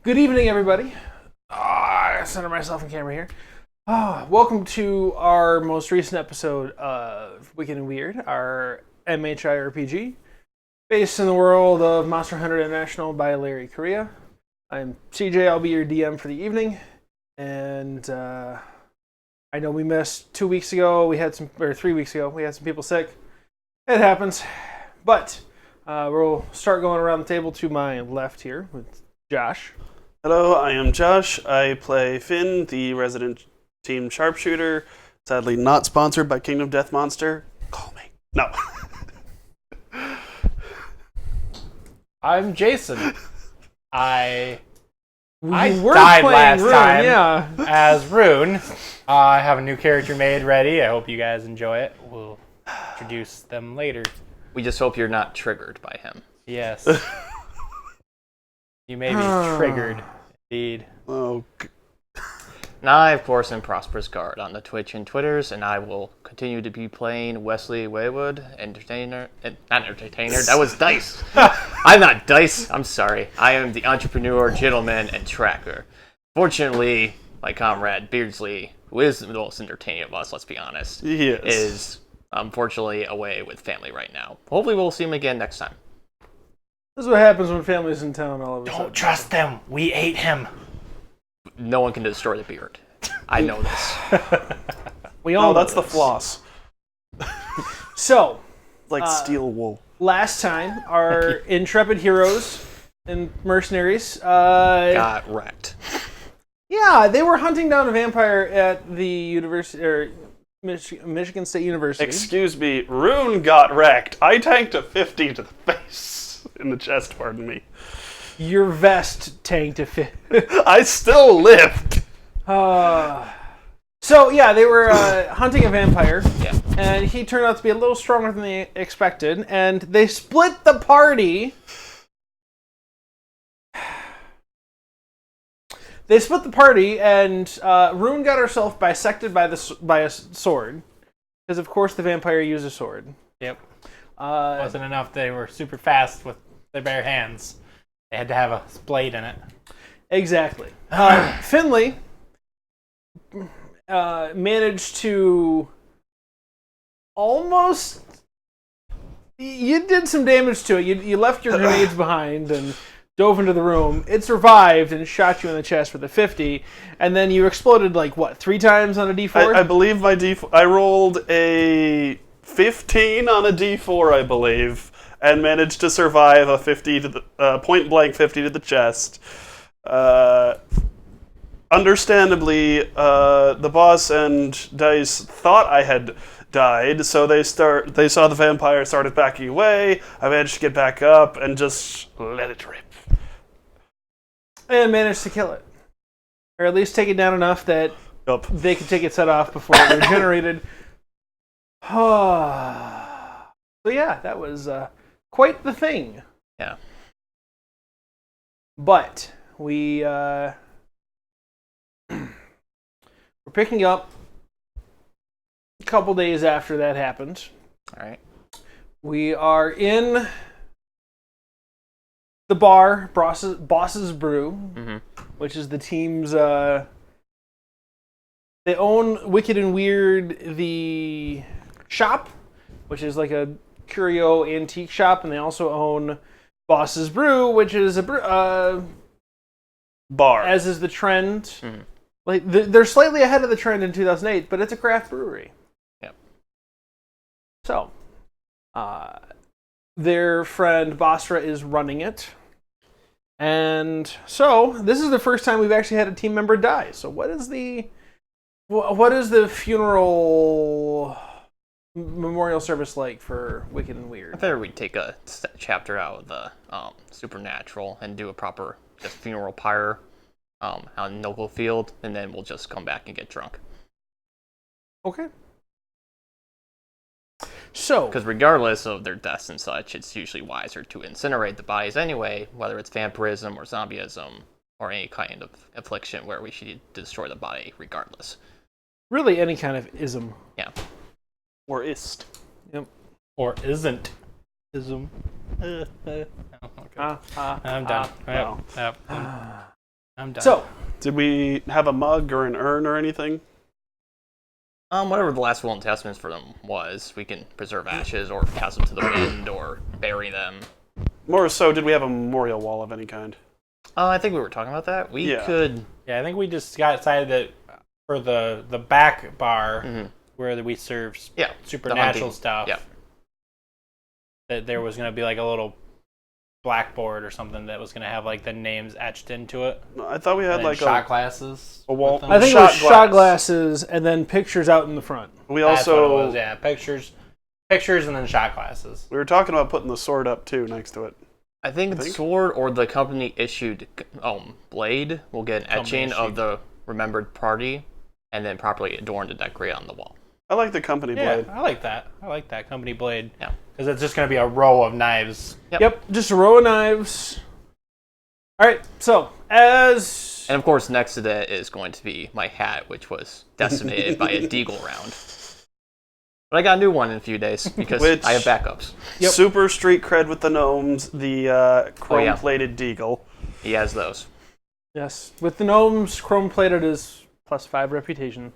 Good evening, everybody. I center myself in camera here. Welcome to our most recent episode of Wicked and Weird, our MHI RPG, based in the world of Monster Hunter International by Larry Correa. I'm CJ. I'll be your DM for the evening, and I know we missed 2 weeks ago. We had 3 weeks ago. We had some people sick. It happens, but we'll start going around the table to my left here with Josh. Hello, I am Josh. I play Finn, the resident team sharpshooter. Sadly not sponsored by Kingdom Death Monster. Call me. No. I'm Jason. I were died playing last Rune, time yeah. as Rune. I have a new character made ready. I hope you guys enjoy it. We'll introduce them later. We just hope you're not triggered by him. Yes. You may be triggered, indeed. Oh. And I, of course, am Prosperous Guard on the Twitch and Twitters, and I will continue to be playing Wesley Waywood, not entertainer, that was Dice. I'm not Dice, I'm sorry. I am the entrepreneur, gentleman, and tracker. Fortunately, my comrade Beardsley, who is the most entertaining of us, let's be honest, Yes. is unfortunately away with family right now. Hopefully we'll see him again next time. This is what happens when family's in town all of a sudden. Don't trust them. We ate him. No one can destroy the beard. I know this. We all know that's the this. floss. So, Like steel wool. last time, our intrepid heroes and mercenaries, Got wrecked. yeah, they were hunting down a vampire at the university, or Michigan State University. Excuse me, Rune got wrecked. I tanked a 50 to the face. In the chest, pardon me. Your vest tanked a fit. I still lived. So yeah, they were hunting a vampire, Yeah. and he turned out to be a little stronger than they expected, and they split the party. They split the party, and Rune got herself bisected by a sword, because of course the vampire used a sword. Yep. Wasn't enough they were super fast with their bare hands. They had to have a blade in it. Exactly. Finley managed to almost... You did some damage to it. You left your grenades behind and dove into the room. It survived and shot you in the chest with a 50, and then you exploded, 3 times on a D4? I believe my D4... I rolled a 15 on a D4, I believe, and managed to survive a 50 to the point blank 50 to the chest. Understandably, the boss and Dice thought I had died, so they saw the vampire started backing away. I managed to get back up and just let it rip. And managed to kill it. Or at least take it down enough that Yup. they could take its head off before it regenerated. So yeah, that was quite the thing. Yeah. But we're picking up a couple days after that happened. All right. We are in the bar, Boss's Brew, which is the team's... They own Wicked and Weird, the shop, which is like a curio antique shop, and they also own Boss's Brew, which is a Bar. as is the trend. Like they're slightly ahead of the trend in 2008, but it's a craft brewery. Yep. So, their friend Basra is running it, and so this is the first time we've actually had a team member die. So, what is the funeral memorial service like for Wicked and Weird? I figured we'd take a chapter out of the supernatural and do a proper just funeral pyre on Noble Field, and then we'll just come back and get drunk. Okay. So, Because regardless of their deaths and such, it's usually wiser to incinerate the bodies anyway, whether it's vampirism or zombieism or any kind of affliction where we should destroy the body regardless. really any kind of ism. Yeah. Or ist. Yep. Or isn't. Ism. Oh, okay. Ah, ah, I'm done. ah, Yep. I'm done. So, Did we have a mug or an urn or anything? Whatever the last will and testaments for them was, we can preserve ashes or cast them to the wind or bury them. More so, did we have a memorial wall of any kind? I think we were talking about that. We could. Yeah, I think we just got decided that for the back bar where we serve supernatural stuff, that there was going to be like a little blackboard or something that was going to have like the names etched into it. I thought we had like shot glasses. a wall. I think it was shot glasses and then pictures out in the front. We That's what it also was, yeah, pictures and then shot glasses. we were talking about putting the sword up too next to it. I think the sword or the company issued blade will get an etching of the remembered party and then properly adorned and decorated on the wall. I like the company blade. I like that. I like that company blade. Yeah. Because it's just going to be a row of knives. Yep, just a row of knives. All right, so as... And of course, next to that is going to be my hat, which was decimated by a deagle round. But I got a new one in a few days because I have backups. Yep. Super street cred with the gnomes, the chrome-plated deagle. He has those. Yes, with the gnomes, chrome-plated is +5 reputation.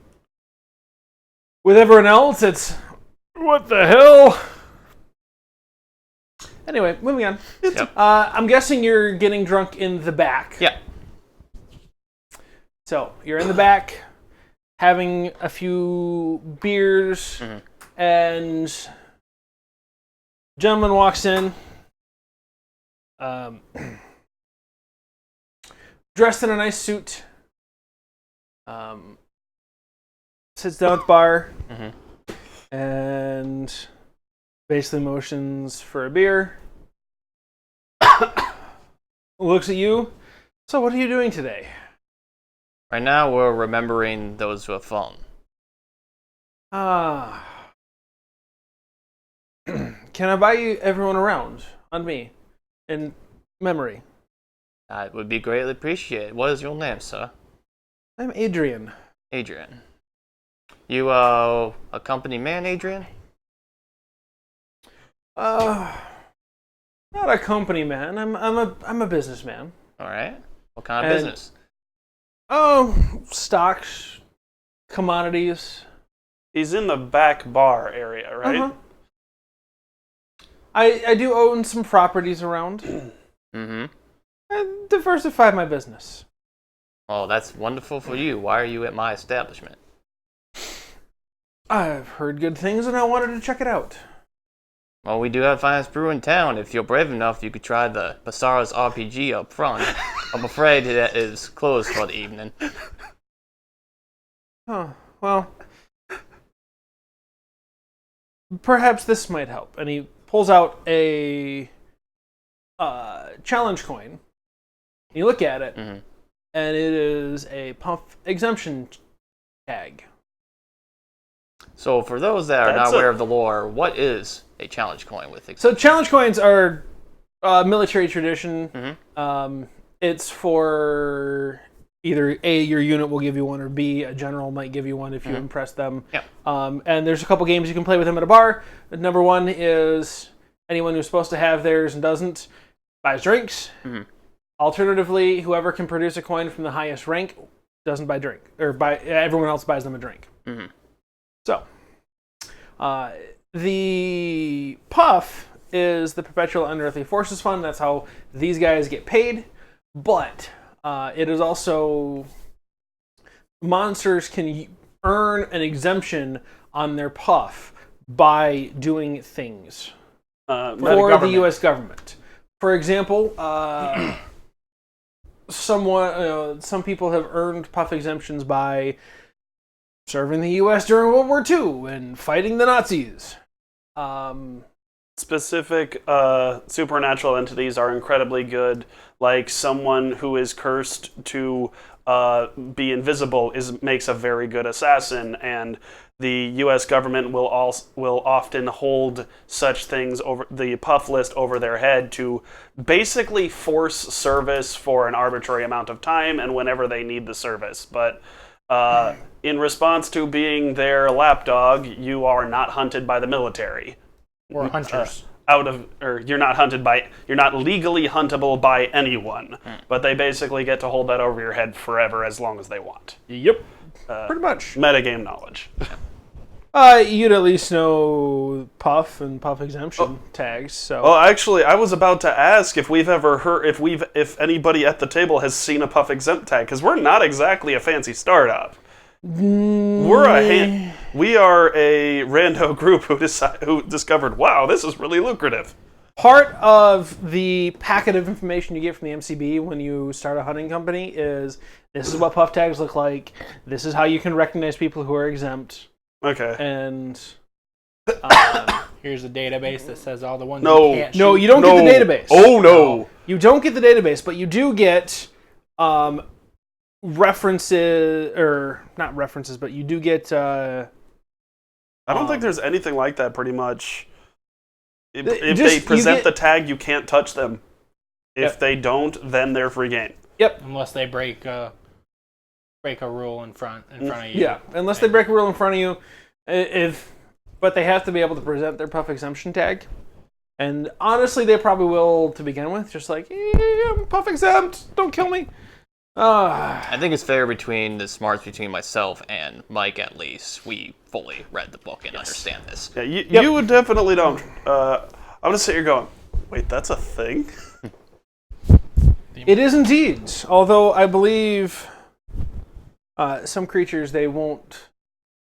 With everyone else, it's... What the hell? Anyway, moving on. Yep. I'm guessing you're getting drunk in the back. Yeah. So, you're in the back, having a few beers, and gentleman walks in, dressed in a nice suit, sits down at the bar, and basically motions for a beer, looks at you. So what are you doing today? Right now, we're remembering those who have fallen. Can I buy you everyone around on me in memory? That would be greatly appreciated. What is your name, sir? I'm Adrian. Adrian. You, a company man, Adrian? Not a company man. I'm a businessman. All right. What kind of business? Oh, stocks, commodities. He's in the back bar area, right? Uh-huh. I do own some properties around. Mm-hmm. I diversify my business. Oh, that's wonderful for you. Why are you at my establishment? I've heard good things and I wanted to check it out. Well, we do have finest brew in town. If you're brave enough, you could try the Basara's RPG up front. I'm afraid that is closed for the evening. Oh, well, perhaps this might help. And he pulls out a challenge coin. You look at it, and it is a puff exemption tag. So, for those that are not aware of the lore, what is a challenge coin with? So, challenge coins are military tradition. It's for either A, your unit will give you one, or B, a general might give you one if you impress them. Yeah. And there's a couple games you can play with them at a bar. Number one is anyone who's supposed to have theirs and doesn't buys drinks. Alternatively, whoever can produce a coin from the highest rank doesn't buy drink, or everyone else buys them a drink. So, the puff is the Perpetual Unearthly Forces Fund. That's how these guys get paid. But it is also monsters can earn an exemption on their puff by doing things for the U.S. government. For example, some people have earned puff exemptions by serving the U.S. during World War II and fighting the Nazis. Specific supernatural entities are incredibly good. Like someone who is cursed to be invisible makes a very good assassin, and the U.S. government will often hold such things over the puff list over their head to basically force service for an arbitrary amount of time and whenever they need the service. But in response to being their lapdog, you are not hunted by the military. Or hunters. you're not legally huntable by anyone, but they basically get to hold that over your head forever as long as they want. Yep. Pretty much. Metagame knowledge. You'd at least know Puff and Puff exemption tags. So. Well, actually, I was about to ask if we've ever heard if anybody at the table has seen a Puff exempt tag, because we're not exactly a fancy startup. We are a rando group who discovered, wow, this is really lucrative. Part of the packet of information you get from the MCB when you start a hunting company is this is what Puff tags look like. This is how you can recognize people who are exempt. Okay. And here's a database that says all the ones No. you can't shoot. no, you don't get the database. Oh no. You don't get the database, but you do get references, or not references, but you do get. I don't think there's anything like that. Pretty much, if just- they present you get- the tag, you can't touch them. If Yep. they don't, then they're free game. Yep. Unless they break a rule in front of you. Yeah, unless they break a rule in front of you, but they have to be able to present their Puff exemption tag. And honestly, they probably will to begin with. Just like, I'm Puff exempt, don't kill me. I think it's fair between the smarts between myself and Mike. At least we fully read the book and understand this. Yeah, you would definitely don't. I'm gonna sit here going, wait, that's a thing? It is indeed. Although I believe some creatures they won't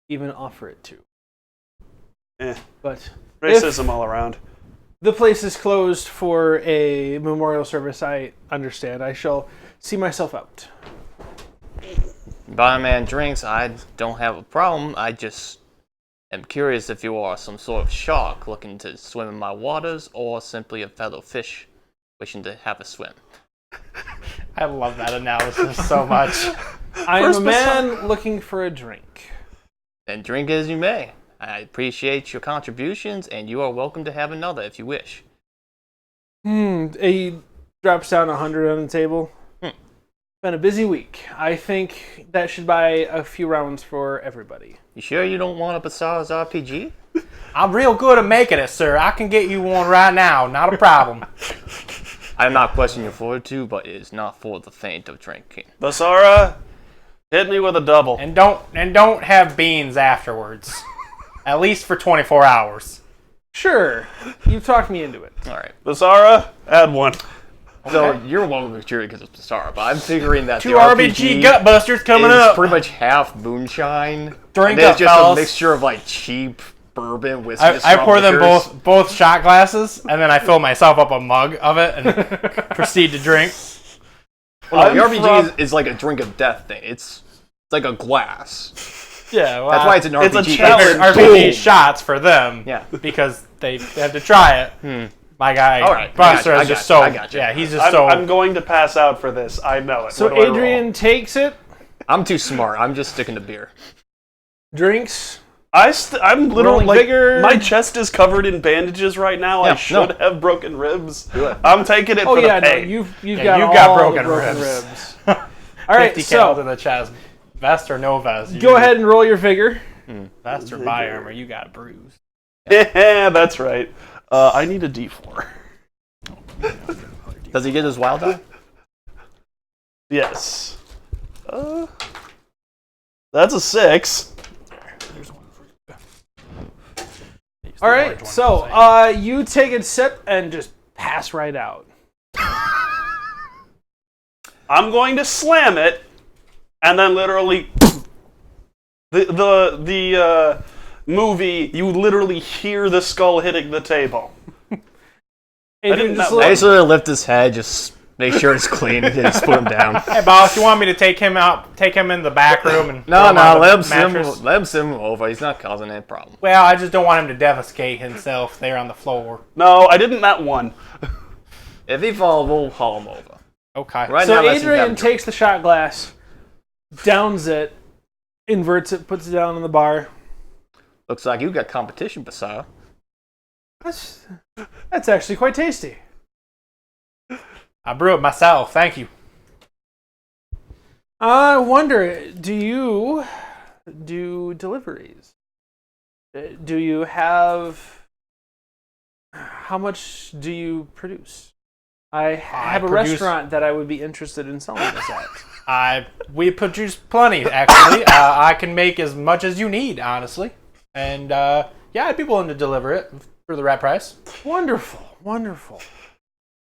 even offer it to. But Racism all around. the place is closed for a memorial service, I understand. I shall see myself out. Buy a man drinks, I don't have a problem. I just am curious if you are some sort of shark looking to swim in my waters, or simply a fellow fish wishing to have a swim. I love that analysis so much. I am a man looking for a drink. Then drink as you may. I appreciate your contributions, and you are welcome to have another if you wish. He drops down 100 on the table. Been a busy week. I think that should buy a few rounds for everybody. You sure you don't want a Bazaar's RPG? I'm real good at making it, sir. I can get you one right now. Not a problem. I'm not questioning your fortitude, but it is not for the faint of drinking. Basara, hit me with a double. And don't have beans afterwards. At least for 24 hours. Sure. You've talked me into it. All right. Basara, add one. So you're welcome to cheer because it's Bazaar, but I'm figuring that Two the RBG Gutbusters coming is up. pretty much half moonshine. Drink and then up, it's just fellas. a mixture of like cheap bourbon, whiskey, I pour them liquors. both shot glasses, and then I fill myself up a mug of it and proceed to drink. Well, no, the RPG is like a drink of death thing. It's like a glass. Yeah, well, That's why it's an RPG. It's a challenge. RPG shots for them. Yeah. Because they have to try it. My guy, All right, Buster, I is got just you, so. I got you. Yeah, he's just so. I'm going to pass out for this. I know it. So What do I roll? Adrian takes it, I'm too smart. I'm just sticking to beer. drinks. I'm literally Rolling like vigor. my chest is covered in bandages right now. I Yeah, should no. have broken ribs. Do it. I'm taking it Oh for yeah, the no, pain. you've Yeah, got you've all got the broken broken ribs. ribs. All right, 50 cal to so the chest. Vest or no vest? go ahead and roll your vigor. Vest or body armor? You got a bruise. Yeah, that's right. I need a D4. Does he get his wild die? Yes. That's a 6. All right, so you take a sip and just pass right out. I'm going to slam it, and then literally the movie. You literally hear the skull hitting the table. Adrian, didn't just know- I look- just sort of lift his head, just make sure it's clean, and just put him down. Hey, boss, you want me to take him out? Take him in the back room and No, throw him on the let him sim over. He's not causing any problem. Well, I just don't want him to defecate himself there on the floor. No, I didn't that one. If he falls, we'll haul him over. Okay. Right so now, let's just have Adrian him takes the shot glass, downs it, inverts it, puts it down on the bar. Looks like you got competition, Bazaar. That's actually quite tasty. I brew it myself. Thank you. I wonder, do you do deliveries? Do you have... how much do you produce? I have a restaurant that I would be interested in selling this at. We produce plenty, actually. I can make as much as you need, honestly. And I'd be willing to deliver it for the right price. Wonderful.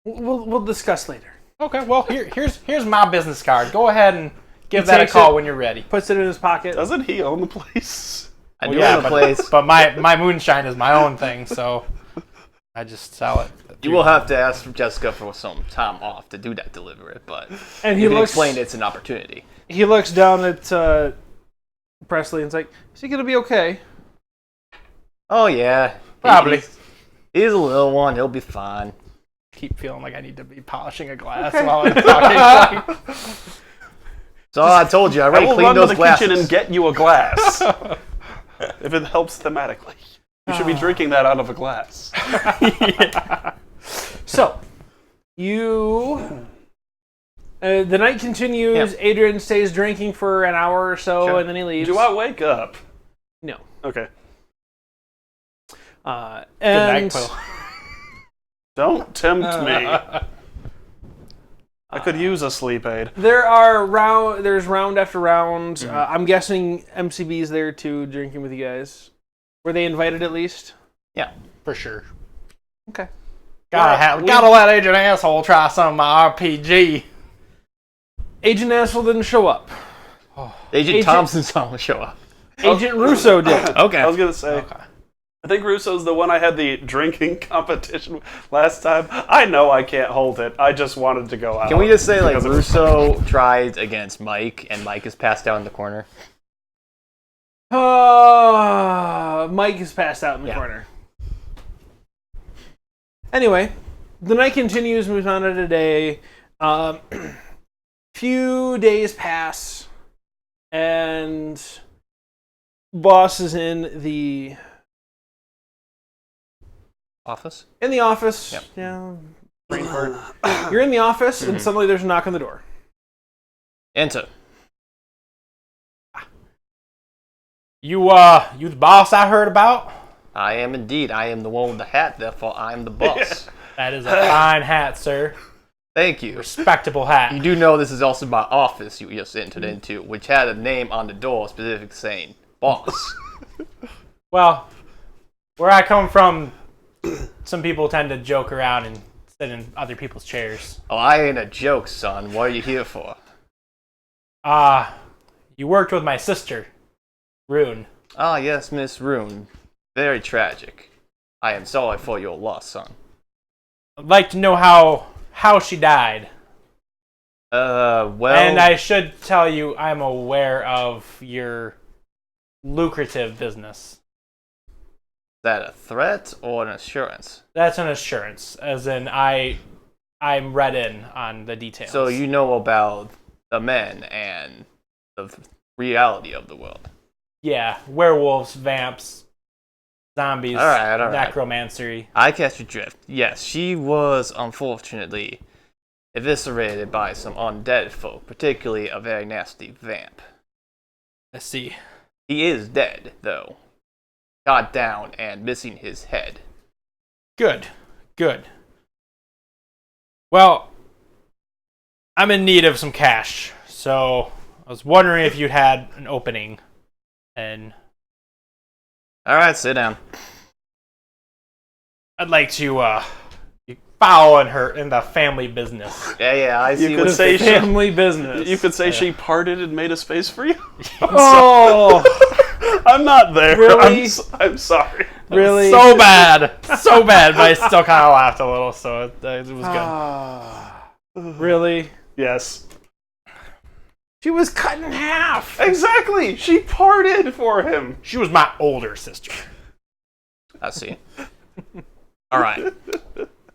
We'll discuss later. Okay, well, here's my business card. Go ahead and give that a call when you're ready. Puts it in his pocket. Doesn't he own the place? I do own the place. But my moonshine is my own thing, so I just sell it. You will have to ask Jessica for some time off to do that delivery, but and you can explain it's an opportunity. He looks down at Presley and's like, "Is he gonna be okay?" Oh yeah, probably. He's a little one. He'll be fine. Keep feeling like I need to be polishing a glass while I'm talking. So I told you, I already cleaned those glasses. I will run to the kitchen and get you a glass. If it helps thematically. You should be drinking that out of a glass. Yeah. So, the night continues. Yep. Adrian stays drinking for an hour or so, and then he leaves. Do I wake up? No. Okay. And good night, Quill. Don't tempt me. I could use a sleep aid. There's round after round. Mm-hmm. I'm guessing MCB's there too, drinking with you guys. Were they invited at least? Yeah, for sure. Okay. Gotta let Agent Asshole try some of my RPG. Agent Asshole didn't show up. Agent Thompson's going to show up. Agent Russo did. Okay. I was going to say. Okay. I think Russo's the one I had the drinking competition last time. I know I can't hold it. I just wanted to go out. Can we just say, like, Russo tried against Mike, and Mike is passed out in the corner? Mike is passed out in the corner. Anyway, the night continues, moves on to the day. Few days pass, and boss is in the office. In the office, yep. Yeah. You're in the office, and suddenly there's a knock on the door. Enter. You the boss I heard about? I am indeed. I am the one with the hat, therefore I am the boss. That is a fine hat, sir. Thank you. Respectable hat. You do know this is also my office you just entered into, which had a name on the door specific saying, boss. Well, where I come from, some people tend to joke around and sit in other people's chairs. Oh, I ain't a joke, son. What are you here for? You worked with my sister, Rune. Ah, yes, Miss Rune. Very tragic. I am sorry for your loss, son. I'd like to know how she died. Well... And I should tell you, I'm aware of your lucrative business. Is that a threat or an assurance? That's an assurance, as in I'm read in on the details. So you know about the men and the reality of the world. Yeah, werewolves, vamps, zombies, all right. necromancy. I catch your drift. Yes, she was unfortunately eviscerated by some undead folk, particularly a very nasty vamp. I see. He is dead, though. Got down and missing his head. Good. Well, I'm in need of some cash, so I was wondering if you had an opening. And all right, sit down. I'd like to follow in the family business. Yeah, I see. You could say family business. You could say she parted and made a space for you. Oh, I'm not there. Really? I'm sorry. Really? So bad, but I still kind of laughed a little, so it was good. Really? Yes. She was cut in half. Exactly. She parted for him. She was my older sister. I see. All right.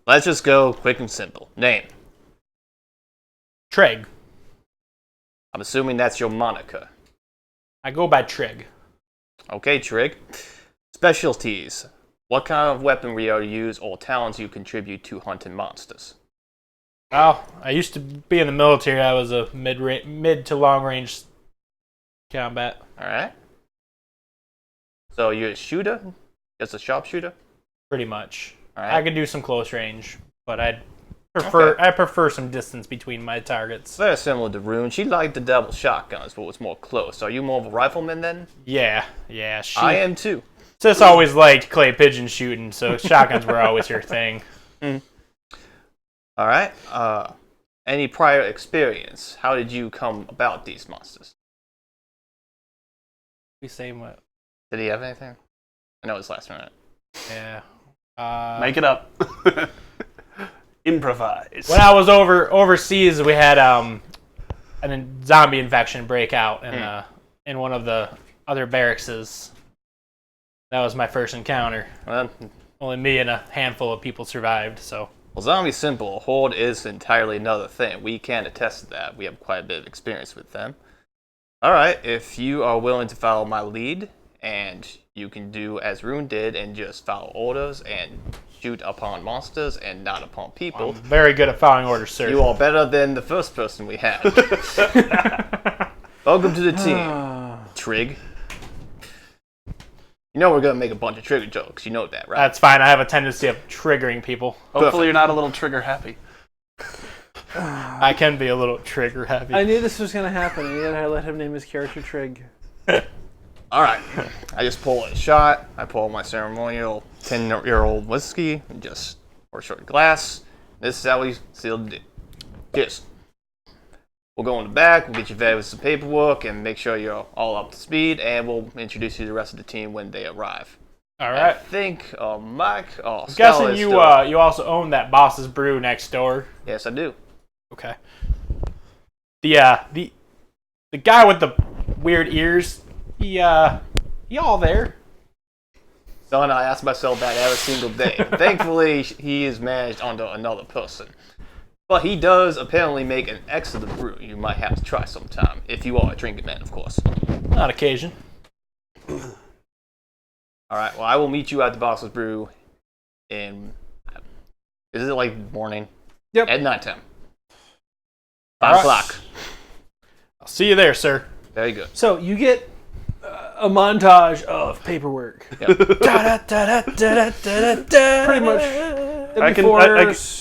Let's just go quick and simple. Name. Trig. I'm assuming that's your moniker. I go by Trig. Okay, Trig. Specialties. What kind of weaponry you use or talents you contribute to hunting monsters? Well, I used to be in the military. I was a mid to long range combat. All right. So you're a shooter? Just a sharpshooter? Pretty much. All right. I could do some close range, but I prefer some distance between my targets. Very similar to Rune. She liked the double shotguns, but was more close. Are you more of a rifleman then? Yeah. I am too. Sis always liked clay pigeon shooting, so shotguns were always her thing. All right. Any prior experience? How did you come about these monsters? We say what? Did he have anything? I know it's last minute. Yeah. Make it up. Improvise. When I was overseas, we had a zombie infection break out in one of the other barracks. That was my first encounter. Well, Only me and a handful of people survived, so. Well, zombie's simple. Horde is entirely another thing. We can attest to that. We have quite a bit of experience with them. All right, if you are willing to follow my lead, and you can do as Rune did and just follow orders and shoot upon monsters and not upon people. I'm very good at following orders, sir. You are better than the first person we had. Welcome to the team, Trig. You know we're going to make a bunch of trigger jokes. You know that, right? That's fine. I have a tendency of triggering people. Hopefully you're not a little trigger happy. I can be a little trigger happy. I knew this was going to happen, and yet I let him name his character Trig. All right. I just pull a shot. I pull my ceremonial 10-year-old whiskey and just pour a short glass. This is how we seal the deal. Cheers. We'll go in the back. We'll get you vetted with some paperwork and make sure you're all up to speed. And we'll introduce you to the rest of the team when they arrive. All right. I think Mike. Oh, I'm guessing you also own that Boss's Brew next door. Yes, I do. Okay. The guy with the weird ears. He all there. Son, I ask myself that every single day. Thankfully, he is managed under another person. But he does apparently make an excellent brew you might have to try sometime, if you are a drinking man, of course. On occasion. Alright, well, I will meet you at the Boss's Brew in... Is it like morning? Yep. At nighttime. All 5 right. o'clock. I'll see you there, sir. Very good. So you get a montage of paperwork. Yep. Pretty much.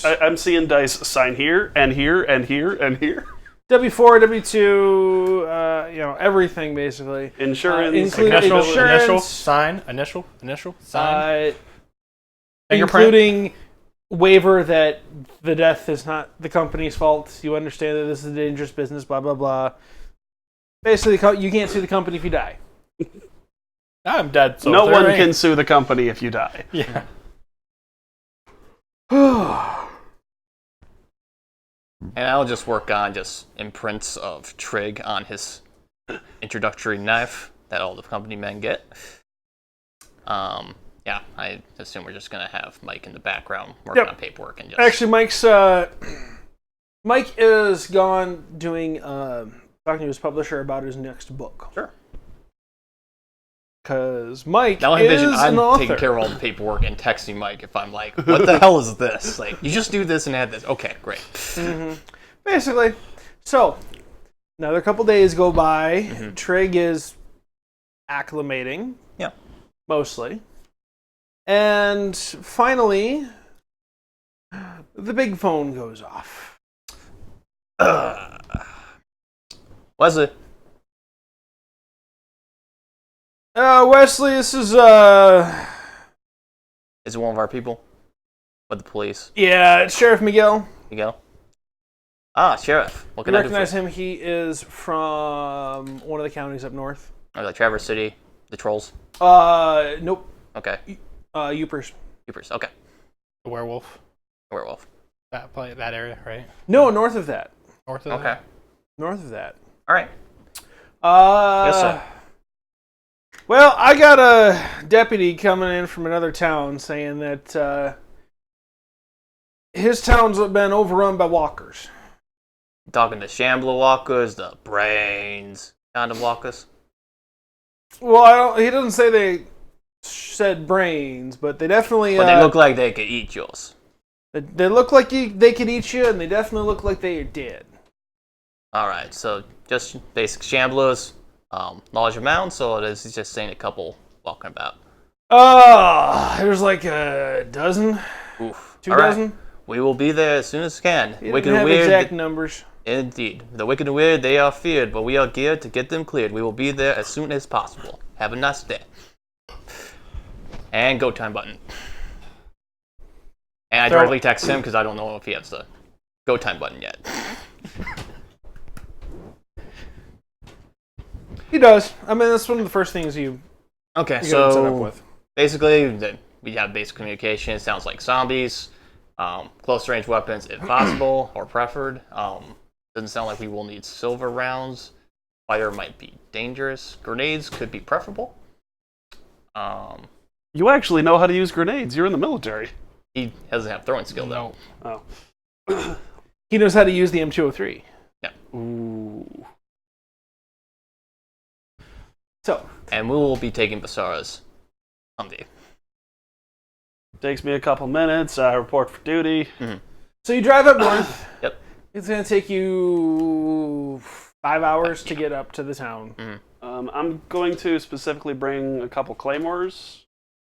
I'm seeing dice sign here and here and here and here. W4, W2, everything basically. Insurance, Initial, sign, initial, sign. Including waiver that the death is not the company's fault. You understand that this is a dangerous business, blah, blah, blah. Basically, you can't sue the company if you die. I'm dead. So no one can sue the company if you die. Yeah. And I'll just work on just imprints of Trig on his introductory knife that all the company men get. Yeah, I assume we're just going to have Mike in the background working on paperwork and just... Actually, Mike is gone doing, talking to his publisher about his next book. Sure. Because Mike now I is envision I'm an author. taking care of all the paperwork and texting Mike if I'm like, what the hell is this? Like, you just do this and add this. Okay, great. Mm-hmm. Basically. So, another couple days go by. Mm-hmm. Trig is acclimating. Yeah. Mostly. And finally, the big phone goes off. Wesley. Wesley, this is, Is it one of our people? With the police? Yeah, it's Sheriff Miguel. Miguel? Ah, Sheriff. What can You I do for recognize him? He is from one of the counties up north. Or like Traverse City, the Trolls? Nope. Okay. Youpers. Youpers, okay. The werewolf. Werewolf. That area, right? No, north of that. North of Okay. that? North of that. All right. Yes, sir. Well, I got a deputy coming in from another town saying that his town's been overrun by walkers. Talking to Shambler walkers, the brains kind of walkers. Well, he doesn't say they said brains, but they definitely... But they look like they could eat yours. They look like they could eat you, and they definitely look like they are dead. Alright, so just basic Shamblers, large amounts, or is he just saying a couple walking about? There's like a dozen. Oof. 2 All right. dozen? We will be there as soon as we can. You Wicked don't have and weird. exact numbers. Indeed. The wicked and weird, they are feared, but we are geared to get them cleared. We will be there as soon as possible. Have a nice day. And go time button. And I directly text him because I don't know if he has the go time button yet. He does. I mean, that's one of the first things you Okay, get set up so with. basically, we have basic communication. It sounds like zombies. Close range weapons, if possible, or preferred. Doesn't sound like we will need silver rounds. Fire might be dangerous. Grenades could be preferable. You actually know how to use grenades. You're in the military. He doesn't have throwing skill, though. Oh. He knows how to use the M203. Yeah. Ooh. So, And we will be taking Basara's someday. Takes me a couple minutes. I report for duty. so you drive up north. Yep. It's going to take you 5 hours to get up to the town. I'm going to specifically bring a couple claymores.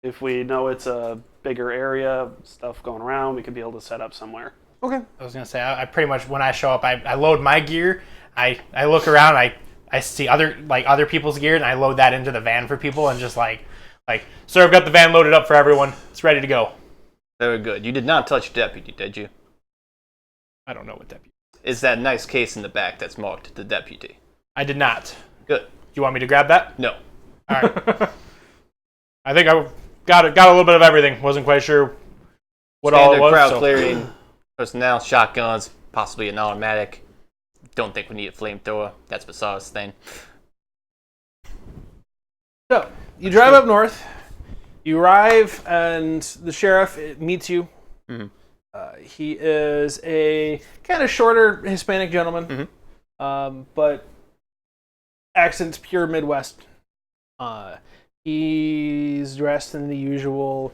If we know it's a bigger area, stuff going around, we could be able to set up somewhere. Okay. I was gonna say I pretty much when I show up, I load my gear. I look around. I see other people's gear, and I load that into the van for people, and just like, sir, I've got the van loaded up for everyone. It's ready to go. Very good. You did not touch deputy, did you? I don't know what deputy. Is that nice case in the back that's marked the deputy? I did not. Good. You want me to grab that? No. All right. I think I got a little bit of everything. Wasn't quite sure what all it was. Crowd clearing, personnel, shotguns, possibly an automatic. Don't think we need a flamethrower. That's Basara's thing. So, you drive up north. You arrive, and the sheriff meets you. He is a kind of shorter Hispanic gentleman, but accent's pure Midwest. He's dressed in the usual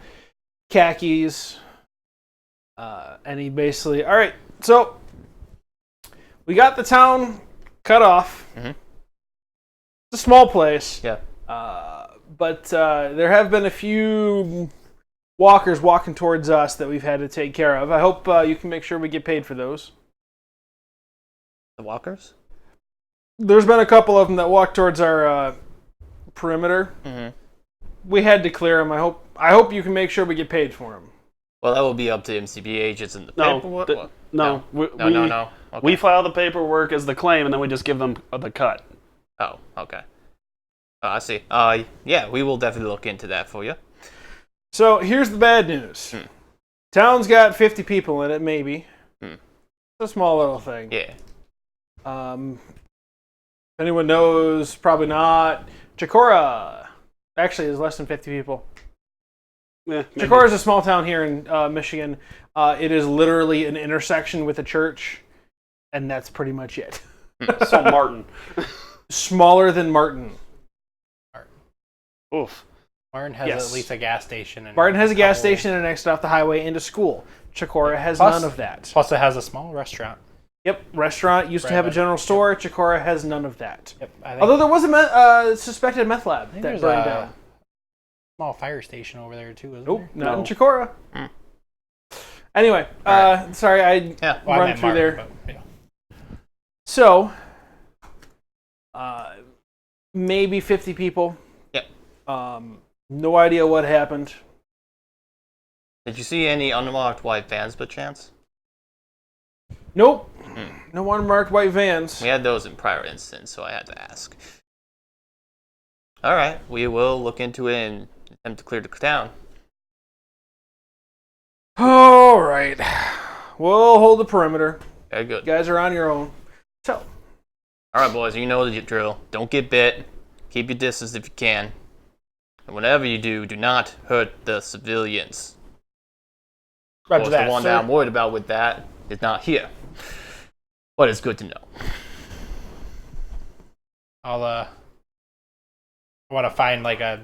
khakis, and he basically, all right, so we got the town cut off. It's a small place. Yeah. But there have been a few walkers walking towards us that we've had to take care of. I hope you can make sure we get paid for those. The walkers? There's been a couple of them that walked towards our perimeter. We had to clear them. I hope you can make sure we get paid for them. Well, that will be up to MCB agents in the paperwork. No. No. Okay. We file the paperwork as the claim, and then we just give them the cut. Oh, okay. I see. Yeah, we will definitely look into that for you. So here's the bad news. Town's got 50 people in it, maybe. It's a small little thing. Yeah. Anyone knows? Probably not. Chikora actually is less than 50 people. Yeah, Chikora is a small town here in Michigan. It is literally an intersection with a church, and that's pretty much it. So Martin. Smaller than Martin. Oof. Martin has at least a gas station. And Martin has a gas station and next off the highway into school. Chikora has none of that. Plus, it has a small restaurant. Yep, restaurant used to have a general store. Chikora has none of that. Yep. Although there was a suspected meth lab that burned down. Small fire station over there too, isn't Nope, there? not in Chikora. Anyway, sorry, I run through there. But, yeah. So, maybe 50 people. Yep. No idea what happened. Did you see any unmarked white vans, by chance? Nope. No unmarked white vans. We had those in prior instances, so I had to ask. All right, we will look into it and attempt to clear the town. All right. We'll hold the perimeter. Very good. You guys are on your own. So. All right, boys, you know the drill. Don't get bit. Keep your distance if you can. And whatever you do, do not hurt the civilians. Roger that, the one that I'm worried about with that is not here. But it's good to know. I want to find like a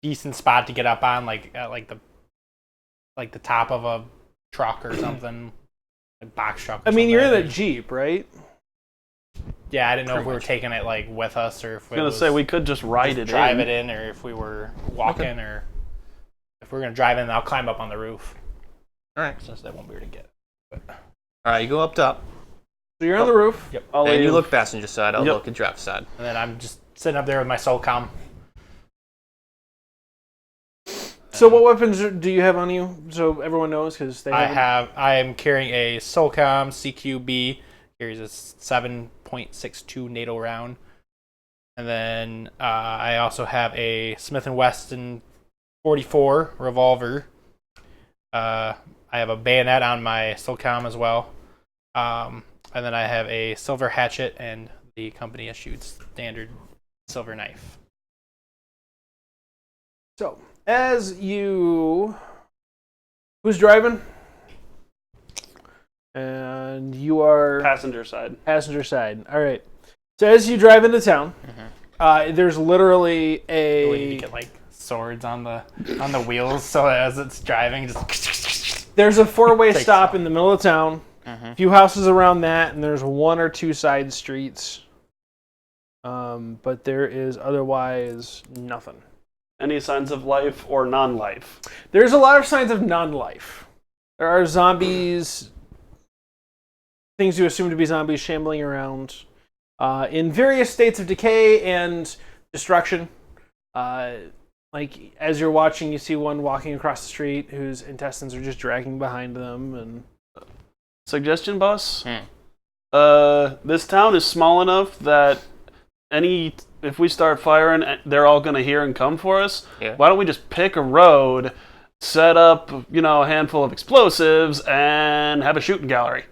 decent spot to get up on, like the top of a truck or something, a box truck. I mean, you're in a Jeep, right? Yeah, I didn't know if we were taking it like with us or if I was gonna say we could just ride it, drive it in, or if we were walking, or if we're gonna drive in, I'll climb up on the roof. All right. Since that won't be able to get. But. All right, you go up top. So you're on the roof. Yep. And you look passenger side. I'll look at driver side. And then I'm just sitting up there with my SOCOM. So what weapons do you have on you? So everyone knows because they. I am carrying a SOCOM CQB. Carries a 7.62 NATO round, and then I also have a Smith & Wesson 44 revolver. I have a bayonet on my SOCOM as well, and then I have a silver hatchet and the company issued standard silver knife. So as you, who's driving? And you are Passenger side. Passenger side. All right. So as you drive into town, there's literally We get like swords on the wheels, so as it's driving, just there's a 4-way Takes stop off. in the middle of town. A few houses around that, and there's 1 or 2 side streets. But there is otherwise nothing. Any signs of life or non-life? There's a lot of signs of non-life. There are zombies. Things you assume to be zombies shambling around in various states of decay and destruction. Like as you're watching, you see one walking across the street whose intestines are just dragging behind them. And Suggestion, boss? This town is small enough that if we start firing, they're all going to hear and come for us. Yeah. Why don't we just pick a road, set up, a handful of explosives, and have a shooting gallery?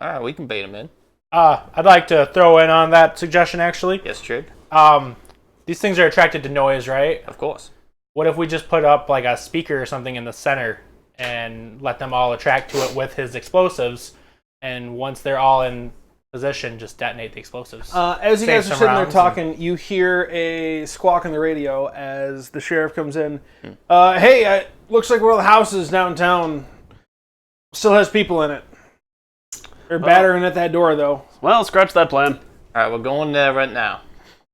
All right, we can bait them in. I'd like to throw in on that suggestion, actually. Yes, Trig. These things are attracted to noise, right? Of course. What if we just put up like a speaker or something in the center and let them all attract to it with his explosives, and once they're all in position, just detonate the explosives? As you Save guys are some sitting there rounds talking, you hear a squawk on the radio as the sheriff comes in. Hey, looks like one of the houses downtown still has people in it. They're battering at that door, though. Well, scratch that plan. All right, we're going there right now.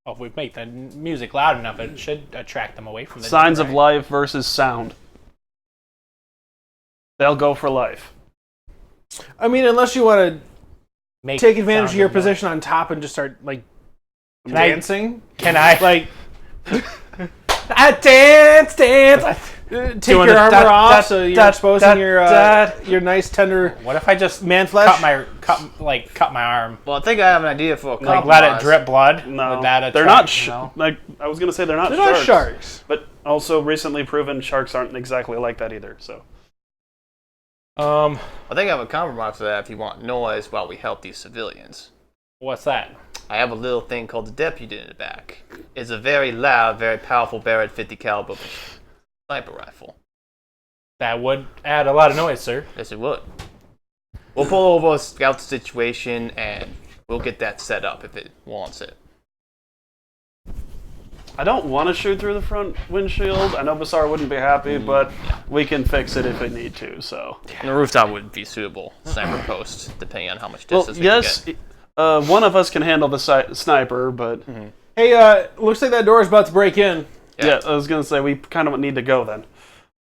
Well, if we make the music loud enough, it should attract them away from the Signs door, of right? life versus sound. They'll go for life. I mean, unless you want Make to take advantage sound of your the- position on top and just start, like, dancing. Can I Like, I dance. Take Doing your a armor da- off da- so you're da- exposing da- your nice, tender What if I just man flesh. cut my arm? Well, I think I have an idea for a Like compromise. let it drip blood? No, Would that they're attract, not. Like I was gonna say, they're not. They're sharks, not sharks. But also recently proven sharks aren't exactly like that either. So I think I have a compromise for that if you want noise while we help these civilians. What's that? I have a little thing called the deputy in the back. It's a very loud, very powerful Barrett 50 caliber sniper rifle. That would add a lot of noise, sir. Yes, it would. We'll pull over, scout the situation, and we'll get that set up if it wants it. I don't want to shoot through the front windshield. I know Basar wouldn't be happy, but we can fix it if we need to. So And the rooftop would be suitable sniper post, depending on how much well, distance we yes, can one of us can handle the sniper, but Hey, looks like that door is about to break in. yeah, I was gonna say we kind of need to go then.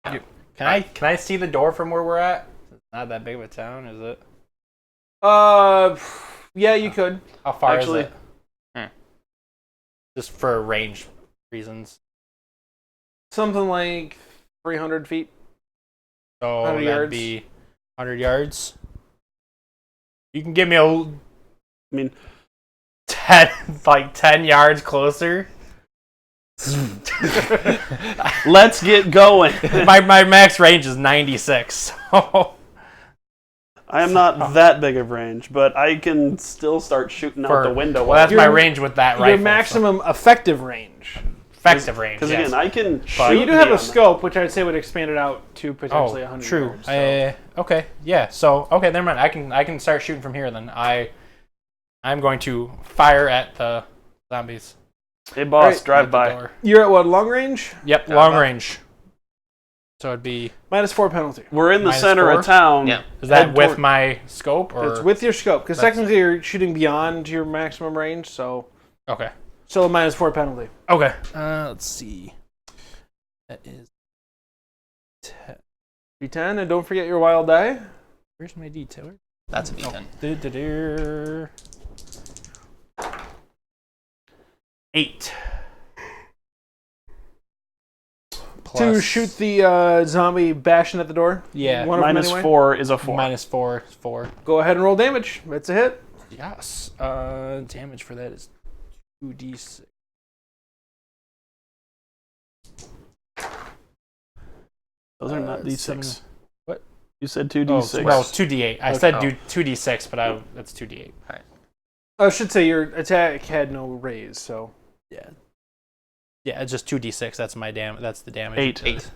Can I see the door from where we're at? It's not that big of a town, is it? Yeah, you could. How far Actually- is it? Just for range reasons. Something like 300 feet. So 100 that'd yards. be 100 yards. You can give me a 10 yards closer. Let's get going. my max range is 96. So I am not that big of range, but I can still start shooting out the window. Well, that's Your- my range with that rifle. Your maximum effective range. effective range. Because yes. again, I can shoot. But you do have a beyond scope, which I'd say would expand it out to potentially 100 true. yards. So. Okay, yeah. So okay, never mind. I can start shooting from here then. I'm going to fire at the zombies. Hey, boss, Alright, drive at the by. door. You're at what, long range? Yep, Yeah, long about- range. So it'd be. -4 penalty. We're in the Minus center 4? of town. Yeah. Is that Head with toward- my scope or? It's with your scope, because That's- technically you're shooting beyond your maximum range, so Okay. still a -4 penalty. Okay. Let's see. That is D10, and don't forget your wild die. Where's my D10? That's a D10. 8. To shoot the zombie bashing at the door. Yeah. One of them Minus anyway. 4 is a 4. Minus 4 is 4. Go ahead and roll damage. That's a hit. Yes. Damage for that is 2d6. Those are not D6. 7. What? You said 2d6. Oh, well, 2d8. I said Oh. do 2d6, but that's 2d8. I should say your attack had no raise, so. Yeah. Yeah, it's just 2d6. That's my That's the damage. 8.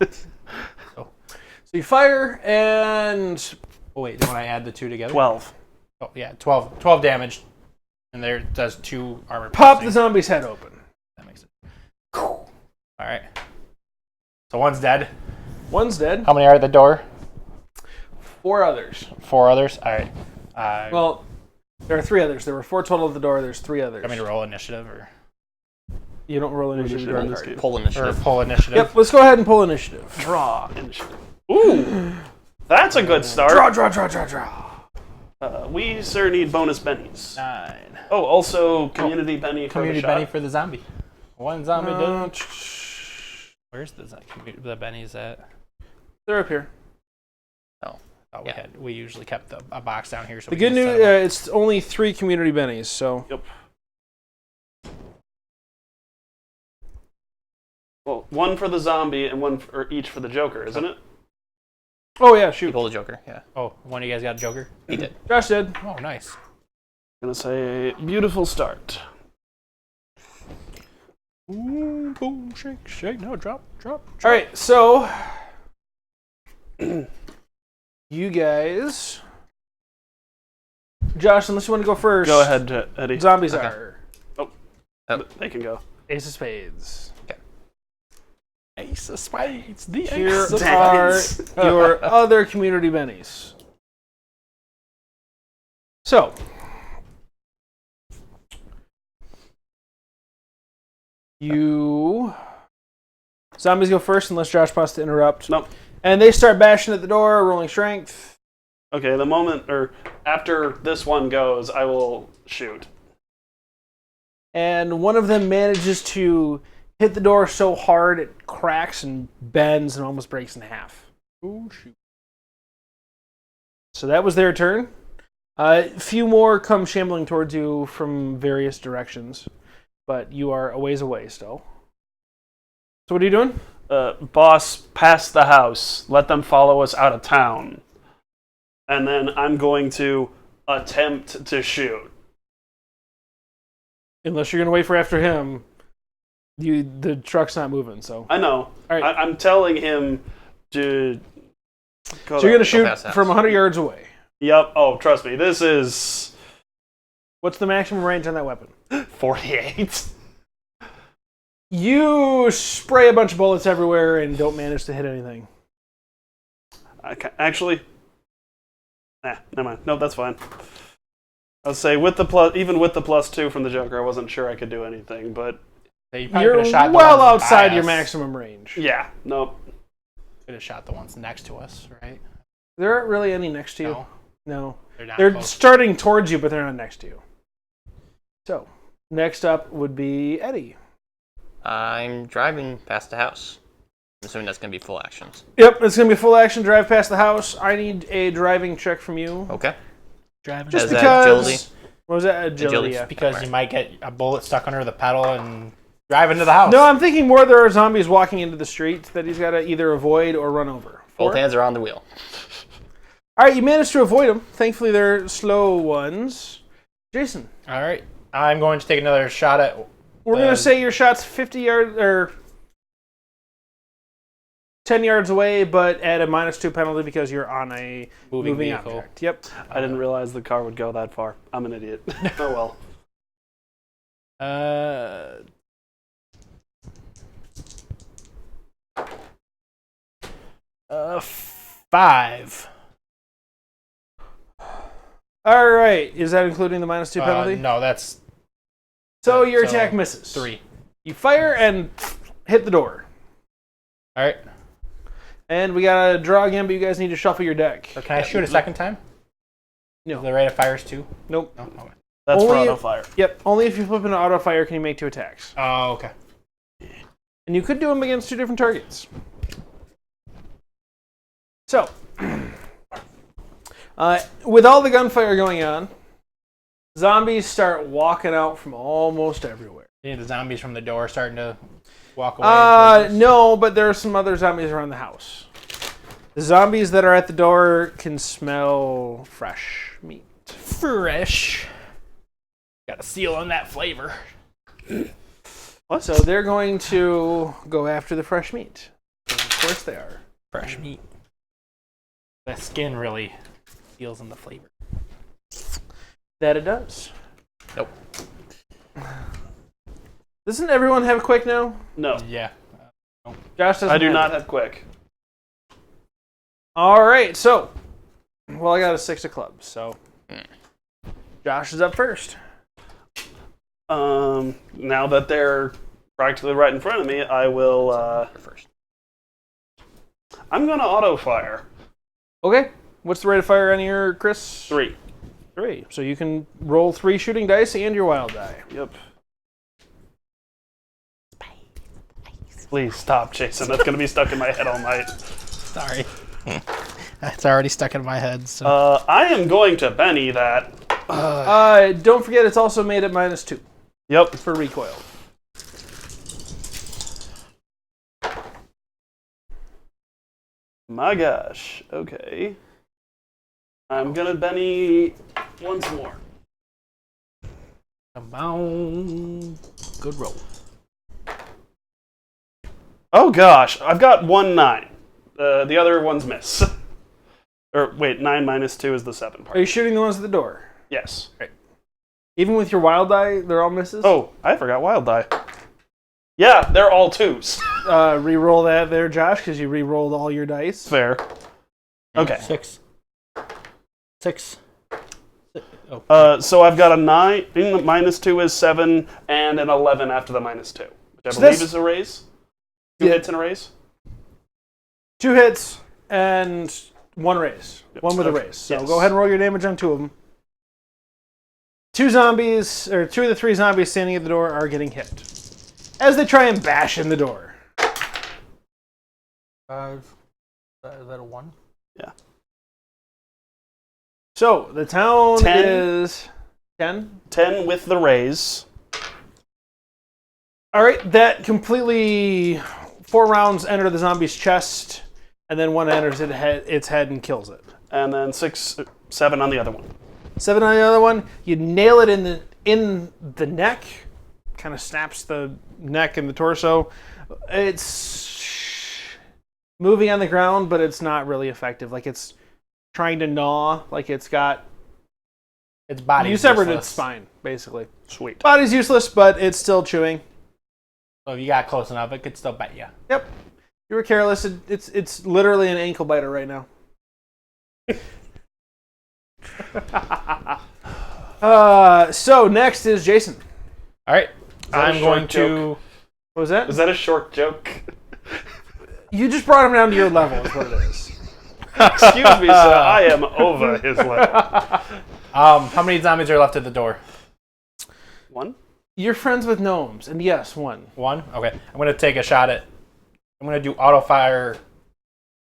So you fire, and Oh wait, don't I add the 2 together? 12. Oh yeah, 12 damage, and there does 2 armor. pop the piercing. zombie's head open. That makes it. All right. So one's dead. One's dead. How many are at the door? 4 others. 4 others. All right. Well, there are 3 others. There were 4 total at the door. There's 3 others. Want me to roll initiative or You don't roll initiative. Initiative on in this this card. game. Pull initiative. pull initiative? Yep, let's go ahead and pull initiative. Draw initiative. Ooh. That's a good start. Draw. We, sir, need bonus bennies. 9. Oh, also community benny for Community the shot. Benny for the zombie. One zombie done. Uh, Where's the Bennies at? They're up here. Oh, Yeah. we usually kept a box down here. So The we good can set news, them up. it's only 3 community bennies, so. Yep. Well, one for the zombie and one for each for the Joker, isn't it? Oh, yeah, You shoot. pull the Joker, yeah. Oh, one of you guys got a Joker? He did. Josh did. Oh, nice. Gonna say beautiful start. Boom, boom, shake, shake. No, drop. All right, so. You guys. Josh, unless you want to go first. Go ahead, Eddie. Zombies Okay. are They can go. Ace of Spades. Ace of Spades. The Here Ace of are Spades. your other community bennies. So. Zombies go first unless Josh wants to interrupt. Nope. And they start bashing at the door, rolling strength. Okay, the moment, or after this one goes, I will shoot. And one of them manages to hit the door so hard it cracks and bends and almost breaks in half. Oh, shoot. So that was their turn. A few more come shambling towards you from various directions, but you are a ways away still. So what are you doing? Boss, pass the house. Let them follow us out of town. And then I'm going to attempt to shoot. Unless you're going to wait for after him, the truck's not moving, so. I know. All right. I'm telling him to go So you're going to shoot past the from house. 100 yards away. Yep. Oh, trust me. This is What's the maximum range on that weapon? 48. You spray a bunch of bullets everywhere and don't manage to hit anything. Actually, never mind. No, that's fine. I'll say with the plus, even with the +2 from the Joker, I wasn't sure I could do anything, but Yeah, you probably You're could have shot the well ones by outside your us. maximum range. yeah, nope. Could have shot the ones next to us, right? There aren't really any next to you. No, No. they're not. They're close. starting towards you, but they're not next to you. So, next up would be Eddie. I'm driving past the house. I'm assuming that's going to be full actions. Yep, it's going to be full action drive past the house. I need a driving check from you. Okay. Driving Just Is that because. agility? What was that? Agility. Agility. Yeah. because you might get a bullet stuck under the pedal and drive into the house. No, I'm thinking more there are zombies walking into the street that he's got to either avoid or run over. Both 4? hands are on the wheel. All right, you managed to avoid them. Thankfully, they're slow ones. Jason, All right, I'm going to take another shot at. we're going to say your shot's 50 yards or 10 yards away, but at a -2 penalty because you're on a Moving moving vehicle. object. Yep. I didn't realize the car would go that far. I'm an idiot. Oh well. 5. All right. Is that including the -2 penalty? No, that's So your so attack misses. 3. You fire and hit the door. All right. And we got to draw again, but you guys need to shuffle your deck. Or can I shoot a second time? No. The rate of fire is 2? Nope. No? Okay. That's for Only- auto fire. Yep. Only if you flip into auto fire can you make 2 attacks. Oh, okay. And you could do them against 2 different targets. So, with all the gunfire going on, zombies start walking out from almost everywhere. Yeah, the zombies from the door starting to walk away. No, but there are some other zombies around the house. The zombies that are at the door can smell fresh meat. Fresh. Got a seal on that flavor. So they're going to go after the fresh meat. Of course they are. Fresh meat. That skin really feels in the flavor. That it does. Nope. Doesn't everyone have quick now? No. Yeah. Josh doesn't. I do have not it. have quick. All right, so, well, I got a 6 of clubs, so Josh is up first. Now that they're practically right in front of me, I will. First. I'm gonna auto fire. Okay, what's the rate of fire on your, Chris? 3. 3. So you can roll 3 shooting dice and your wild die. Yep. Please stop, Jason. That's gonna be stuck in my head all night. Sorry. It's already stuck in my head. So. I am going to Benny that. Don't forget it's also made at -2 Yep. for recoil. My gosh. Okay. I'm gonna Benny once more. Come on. Good roll. Oh gosh, I've got 1-9. The other one's miss. Or wait, 9 minus 2 is the 7 part. Are you shooting the ones at the door? Yes. Even with your wild die, they're all misses? Oh, I forgot wild die. Yeah, they're all 2s. Re-roll that there, Josh, because you re-rolled all your dice. Fair. Okay. 6. 6. Oh. So I've got a 9, minus 2 is 7, and an 11 after the minus 2. Which I So believe that's- is a raise. 2 hits and a raise? 2 hits and 1 raise. One with a Okay. raise. So Yes. go ahead and roll your damage on 2 of them. 2 zombies, or 2 of the 3 zombies standing at the door are getting hit as they try and bash in the door. 5. Is that a 1? Yeah. So the town 10. is 10. 10 with the raise. All right, that completely 4 rounds enter the zombie's chest, and then 1 enters its head and kills it. And then 7 on the other one. 7 on the other one. You nail it in the neck. Kind of snaps the neck and the torso. It's moving on the ground, but it's not really effective. Like it's trying to gnaw. Like it's got. Its body. You severed its spine, basically. Sweet. Body's useless, but it's still chewing. So if you got close enough, it could still bite you. Yep. You were careless. It's literally an ankle biter right now. So next is Jason. All right. that a I'm short going to. joke? What was that? Is that a short joke? You just brought him down to your level, is what it is. Excuse me, sir. I am over his level. How many zombies are left at the door? 1? You're friends with gnomes, and yes, 1. 1? Okay. I'm going to take a shot at. I'm going to do auto fire.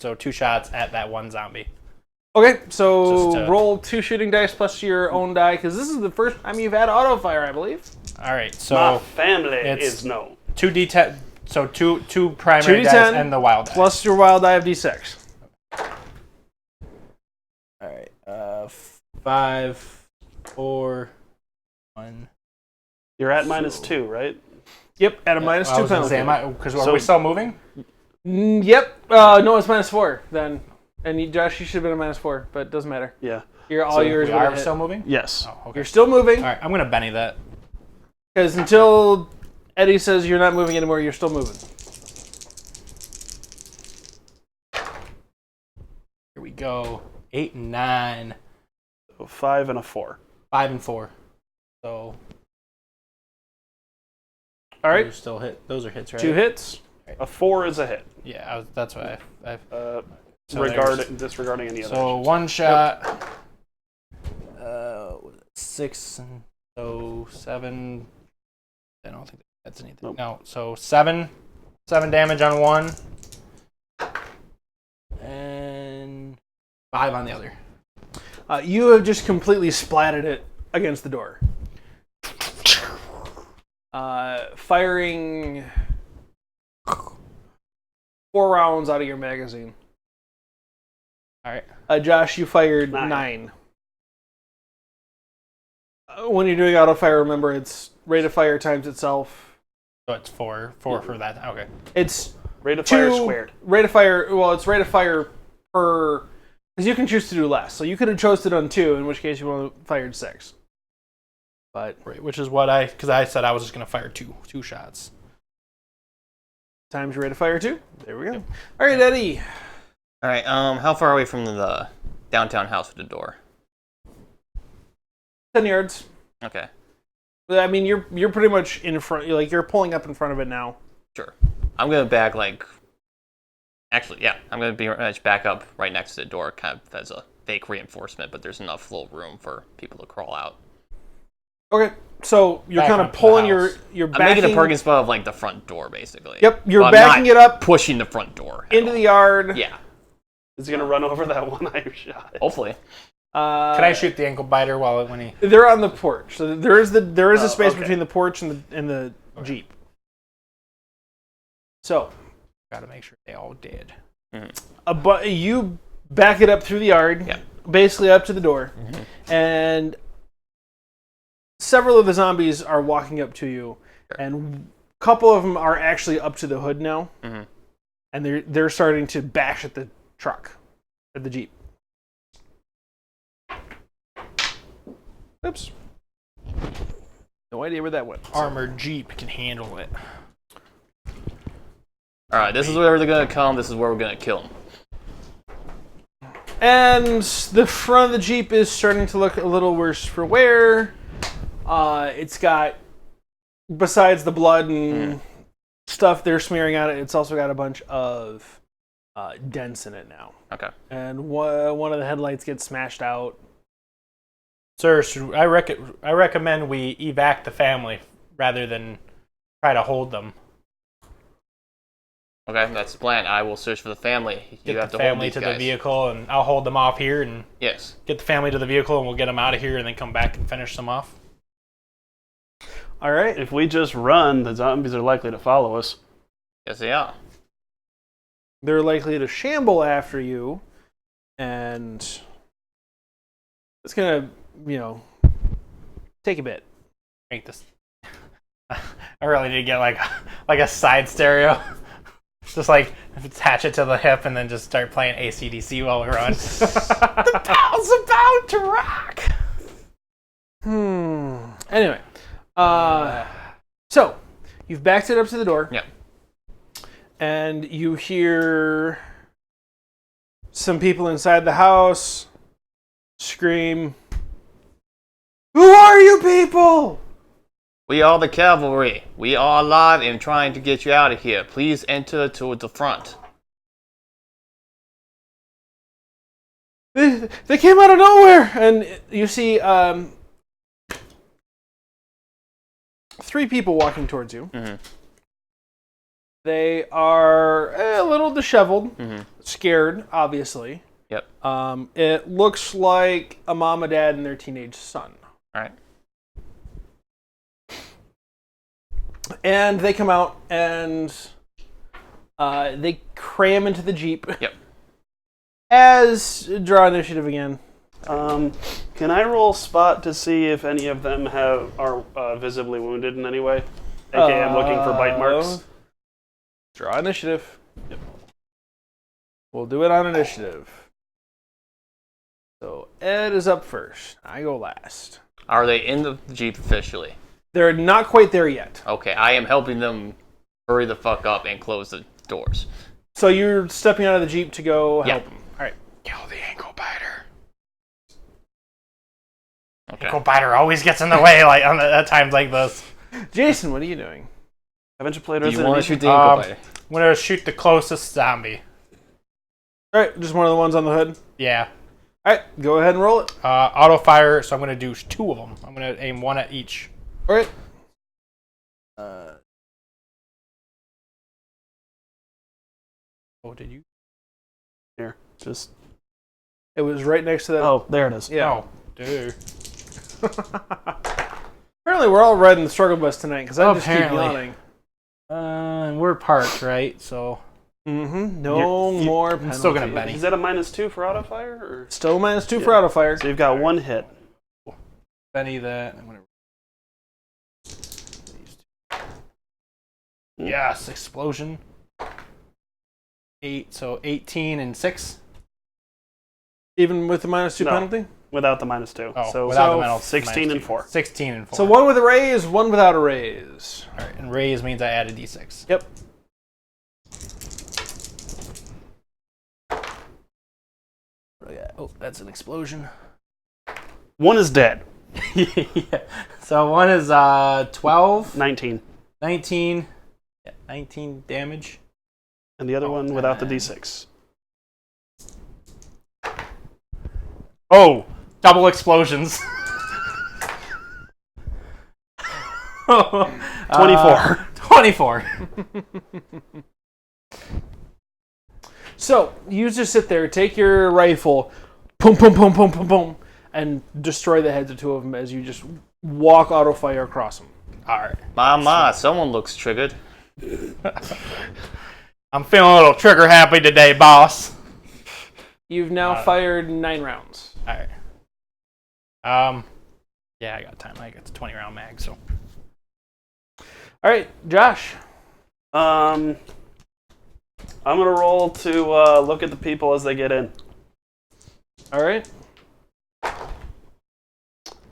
So 2 shots at that 1 zombie. Okay, so Just, roll 2 shooting dice plus your own die, because this is the first time you've had auto fire, I believe. All right. My So family it's- is no. 2d10. So two primary 2d10 dice and the wild die. Plus your wild die of d6. All right. 5, 4, 1. You're at minus 2, right? Yep, at a minus 2 penalty. Because are we still moving? Yep. No, it's minus 4 then. And Josh, you should have been a minus 4, but it doesn't matter. Yeah. You're all So yours. We with a are hit. still moving? Yes. Oh, okay. You're still moving, All right. I'm going to Benny that. because until Eddie says you're not moving anymore, you're still moving. Here we go. 8 and 9. So 5 and a 4. 5 and 4. So. All right, Those still hit. Those are hits, right? 2 hits. A 4 is a hit. Yeah, that's what I Disregarding any other. So actions. one shot. 6 and so 7. I don't think that's anything. Nope. No, so 7 damage on one, and 5 on the other. You have just completely splatted it against the door. Firing 4 rounds out of your magazine. All right. Josh, you fired 9. When you're doing auto fire, remember it's rate of fire times itself. So it's 4 for that. Okay. It's Rate of fire squared. Rate of fire. Well, it's rate of fire per, because you can choose to do less. So you could have chose to done 2, in which case you only fired 6. But Right, which is what because I said I was just gonna fire two shots. times your rate of fire 2. There we go. All right, Eddie. All right. How far away from the downtown house with the door? 10 yards. Okay. I mean, you're pretty much in front. Like you're pulling up in front of it now. Sure. I'm gonna back Actually, yeah. I'm gonna be back up right next to the door, kind of as a fake reinforcement. But there's enough little room for people to crawl out. Okay, so you're Back kind of up to the pulling house. you're I'm backing. making a parking spot of the front door, basically. Yep, you're But I'm backing not it up pushing the front door at into all. the yard. Yeah. Is he gonna run over that one I shot? Hopefully. Can I shoot the ankle biter when he? They're on the porch, so there is a space okay. between the porch and the Jeep. So, Got to make sure they all did. but you back it up through the yard, Yeah. basically up to the door, and several of the zombies are walking up to you, and a couple of them are actually up to the hood now, and they're starting to bash at the truck, at the Jeep. Oops. No idea where that went. Armored Jeep can handle it. All right. This is where they're gonna come. This is where we're gonna kill them. And the front of the Jeep is starting to look a little worse for wear. It's got, besides the blood and stuff they're smearing on it, it's also got a bunch of dents in it now. Okay. And one of the headlights gets smashed out. Sir, I recommend we evac the family rather than try to hold them. Okay, that's the plan. I will search for the family. You Get have the to hold family these to guys. the vehicle, and I'll hold them off here, and Yes. get the family to the vehicle, and we'll get them out of here, and then come back and finish them off. All right. If we just run, the zombies are likely to follow us. Yes, they are. They're likely to shamble after you, and it's gonna, take a bit. Make this. I really need to get like a side stereo. Just attach it to the hip and then just start playing AC/DC while we run. The ball's about to rock. Anyway, so you've backed it up to the door. Yeah. And you hear some people inside the house scream, "Who are you people?" We are the cavalry. We are alive and trying to get you out of here. Please enter to the front. They came out of nowhere, and you see 3 people walking towards you. They are a little disheveled, scared, obviously. Yep. It looks like a mom, a dad, and their teenage son. All right. And they come out and they cram into the Jeep. Yep. As draw initiative again. Can I roll spot to see if any of them are visibly wounded in any way? AKA, I'm looking for bite marks. Draw initiative. Yep. We'll do it on initiative. So Ed is up first. I go last. Are they in the Jeep officially? They're not quite there yet. Okay, I am helping them hurry the fuck up and close the doors. So you're stepping out of the Jeep to go help them. All right. Kill the ankle biter. Okay. Ankle biter always gets in the way at times like this. Jason, what are you doing? Haven't you played Do you Resident want to Evil? shoot the ankle biter? I'm gonna shoot the closest zombie. All right, just one of the ones on the hood. Yeah. All right, go ahead and roll it. Auto fire. So I'm gonna do 2 of them. I'm gonna aim 1 at each. All right. Oh, did you? Here, just. It was right next to that. Oh, there it is. Yeah. Oh, dude. Apparently, we're all riding the struggle bus tonight because I just keep yawning. And we're parked, right? So. No more penalty. I'm still gonna Benny. Is that a -2 for auto fire? Or? Still -2 for auto fire. So you've got 1 hit. Benny that. I'm gonna... Yes, explosion. 8, so 18 and 6. Even with the -2 No. penalty? Without the -2. Oh, so without the penalty. 16 and 4. 16 and 4. So 1 with a raise, 1 without a raise. All right, and raise means I add a d6. Yep. Oh, that's an explosion. 1 is dead. Yeah. So 1 is 12. 19. 19. Yeah, 19 damage. And the other one without the d6. Oh, double explosions. 24. 24. So, you just sit there, take your rifle, boom, boom, boom, boom, boom, boom, and destroy the heads of 2 of them as you just walk auto fire across them. All right. Mama, someone looks triggered. I'm feeling a little trigger happy today, boss. You've now fired 9 rounds. All right. Yeah, I got time. I got the 20-round mag, so. All right, Josh. I'm going to roll to look at the people as they get in. All right.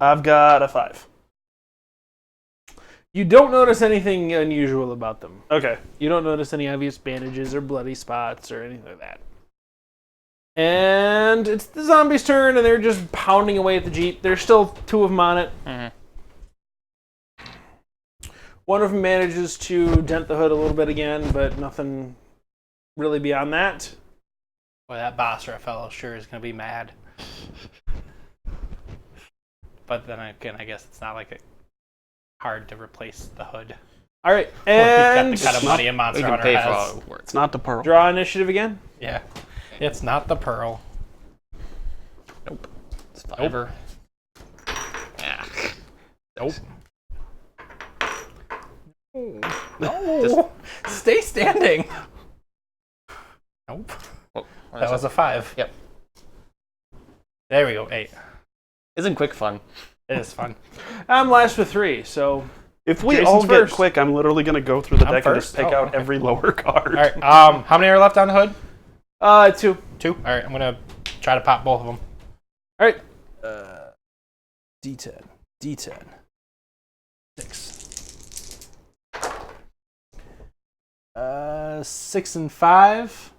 I've got a 5. You don't notice anything unusual about them. Okay. You don't notice any obvious bandages or bloody spots or anything like that. And it's the zombies' turn, and they're just pounding away at the Jeep. There's still 2 of them on it. Mm-hmm. One of them manages to dent the hood a little bit again, but nothing really beyond that. Boy, that boss or a fellow sure is going to be mad. But then again, I guess it's not like hard to replace the hood. All right, and You've got the kind of money a Monster We can Hunter pay for has. all the work. It's not the pearl. draw initiative again. Yeah. It's not the pearl. Nope. It's fiver. Yeah. Nope. No. Stay standing. Nope. Oh, That was a 5. Yep. There we go. 8. Isn't quick fun? It is fun. I'm last with 3, so If we Jason's all get first. quick, I'm literally going to go through the I'm deck and just first? pick Oh, out okay. every lower card. All right. How many are left on the hood? 2. 2. All right. I'm gonna try to pop both of them. All right. D10. D10. 6. 6 and 5.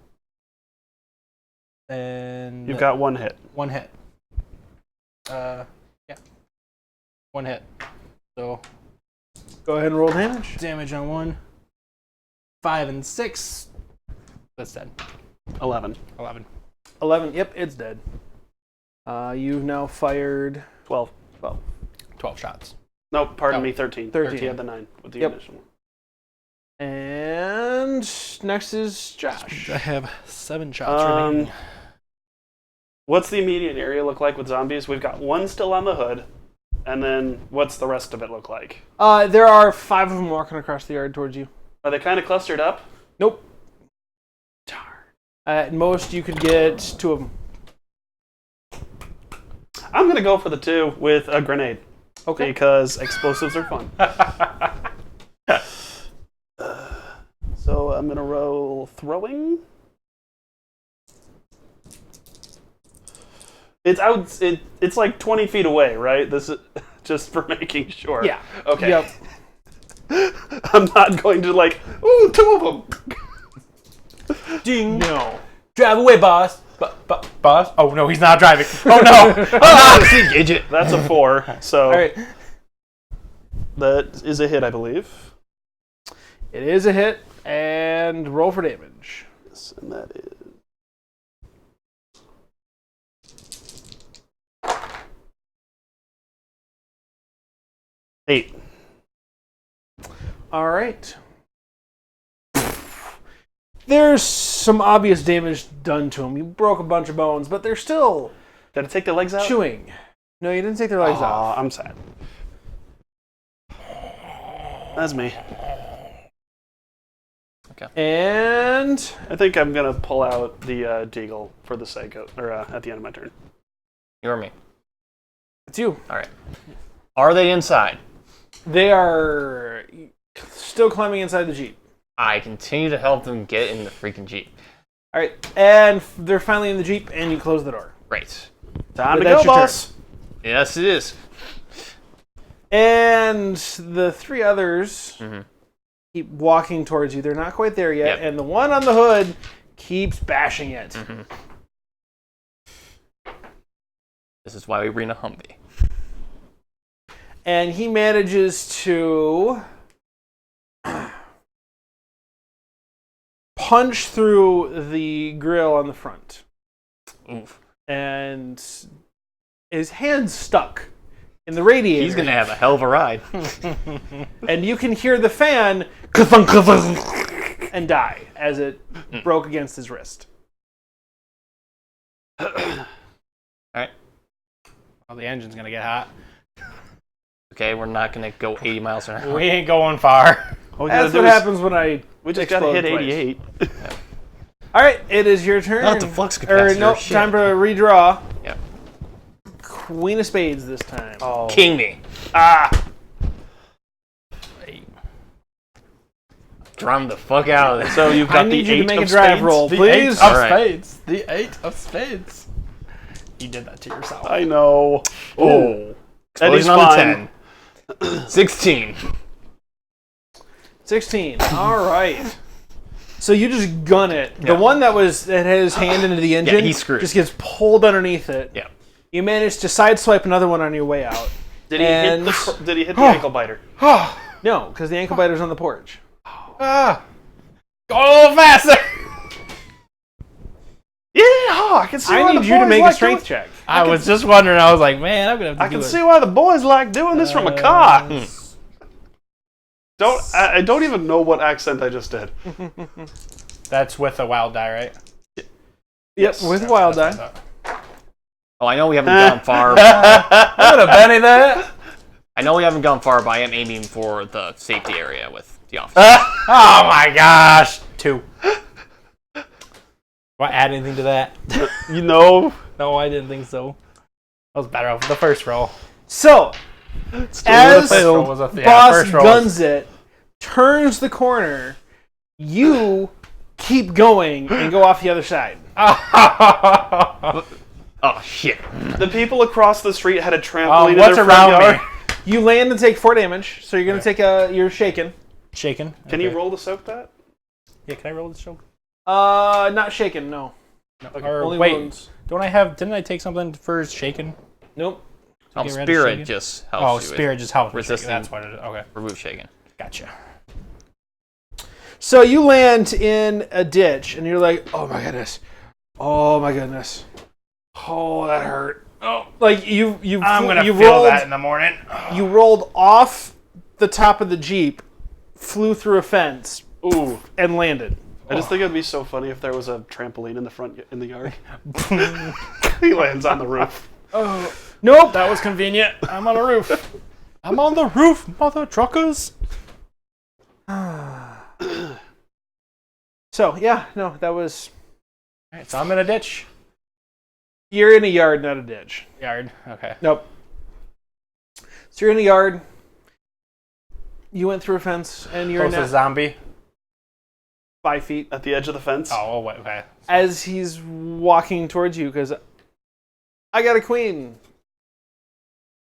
And You've got 1 hit. 1 hit. Yeah. 1 hit. So Go ahead and roll damage. damage on 1. 5 and 6. That's dead. 11. 11. 11. Yep, it's dead. You've now fired 12. 12 shots. No, pardon Oh. me, 13. 13. He had the 9 with the Yep. initial. And next is Josh. I have 7 shots remaining. What's the immediate area look like with zombies? We've got 1 still on the hood. And then what's the rest of it look like? There are 5 of them walking across the yard towards you. Are they kind of clustered up? Nope. At most, you could get 2 of them. I'm going to go for the 2 with a grenade. Okay. Because explosives are fun. So I'm going to roll throwing. It's like 20 feet away, right? This is just for making sure. Yeah. Okay. Yep. I'm not going to like, ooh, 2 of them. Ding. No. Drive away, boss. Boss? Oh, no, he's not driving. Oh, no. Idiot. That's a 4. So All right. that is a hit, I believe. It is a hit, and roll for damage. Yes, and that is... Eight. All right. There's some obvious damage done to him. You broke a bunch of bones, but they're still Did I take their legs out? chewing. No, you didn't take their legs off. I'm sad. That's me. And I think I'm gonna pull out the deagle for the sake of, or at the end of my turn. You or me? it's you. All right. Are they inside? They are still climbing inside the Jeep. I continue to help them get in the freaking Jeep. All right, and they're finally in the Jeep, and you close the door. Great. Time to That's go, your boss. Yes, it is. And the three others keep walking towards you. They're not quite there yet, Yep. and the one on the hood keeps bashing it. This is why we bring a Humvee. And he manages to punch through the grill on the front. Oof. And his hand's stuck in the radiator. He's going to have a hell of a ride. And you can hear the fan and die as it broke against his wrist. All right. Well, the engine's gonna get hot. Okay, we're not going to go 80 miles an hour. We ain't going far. All we gotta That's do what is- happens when I We just gotta explode hit twice. 88. All right, it is your turn. Not the flux Or capacitor, nope, shit. time to redraw. Yep. Queen of Spades this time. Oh. King me. Ah! Drum the fuck out of this. So you've I got need the you to eight make a of drive spades? roll, The please. eight of All right. spades. The 8 of spades. You did that to yourself. I know. Oh. Eddie's Explosion on fine. the 10. 16. 16. All right. So you just gun it. The Yeah. one that had his hand into the engine he's screwed. just gets pulled underneath it. Yeah. You manage to sideswipe another one on your way out. Did he And- hit the ankle biter? No, because the ankle biter's on the porch. Ah. Go a little faster. Yeah, I can see I why need the you to boys make like a strength doing- check. I was just wondering. I was like, man, I'm gonna have to I do can it. see why the boys like doing this from a car. I don't even know what accent I just did. That's with a wild die, right? Yep, with wild That's die. what I thought. Oh, I know we haven't gone far. I would have Benny that. I know we haven't gone far, but I am aiming for the safety area with the officer. Oh my gosh. 2. Do I add anything to that? You know, No, I didn't think so. I was better off with the first roll. So, as First roll was boss first roll guns it, turns the corner, you keep going and go off the other side. Oh, shit. the people across the street had a trampoline in What's their front around yard. me? You land and take 4 damage, so you're going to take you're shaken. Shaken. Can you roll to soak that? Yeah, can I roll the choke? Not shaken, no. Or Only wait, wounds. didn't I take something for shaken? Nope. Get rid of Spirit shaken? just helps Oh, you with spirit just helps with resisting. shaken. That's what it is. Okay, remove shaking. gotcha. So you land in a ditch, and you're like, oh my goodness. Oh my goodness. Oh, that hurt. Oh, like you I'm gonna you feel rolled, that in the morning. You rolled off the top of the Jeep, flew through a fence, Ooh. and landed. I just think it'd be so funny if there was a trampoline in the front in the yard. He lands on the roof. Oh, nope. That was convenient. I'm on a roof. I'm on the roof, mother truckers. So yeah, no, that was. All right, so I'm in a ditch. You're in a yard, not a ditch. Yard. Okay. Nope. So you're in a yard. You went through a fence, and you're Close in to zombie. 5 feet. At the edge of the fence. Oh, wait, okay. As he's walking towards you, because I got a queen.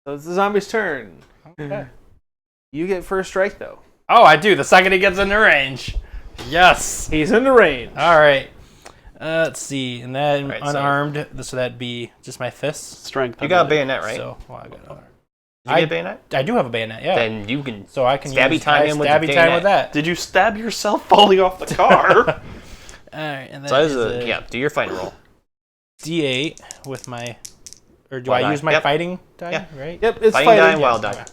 So it's the zombie's turn. Okay. You get first strike, though. Oh, I do. The second he gets into range. Yes. He's in the range. All right. Let's see. And then Right, so- unarmed, so that'd be just my fists. Strength. You got a bayonet, right? So, well, I got unarmed. Did you get bayonet? I do have a bayonet, yeah. Then you can so I can stabby use time him with stabby the time bayonet. with that. Did you stab yourself falling off the car? All right, and So that that is is yeah, do your fighting roll. D8 with my... Or do Wild I die. use my Yep. fighting die, Yeah. right? Yep, it's Fighting die fighting. and wild die.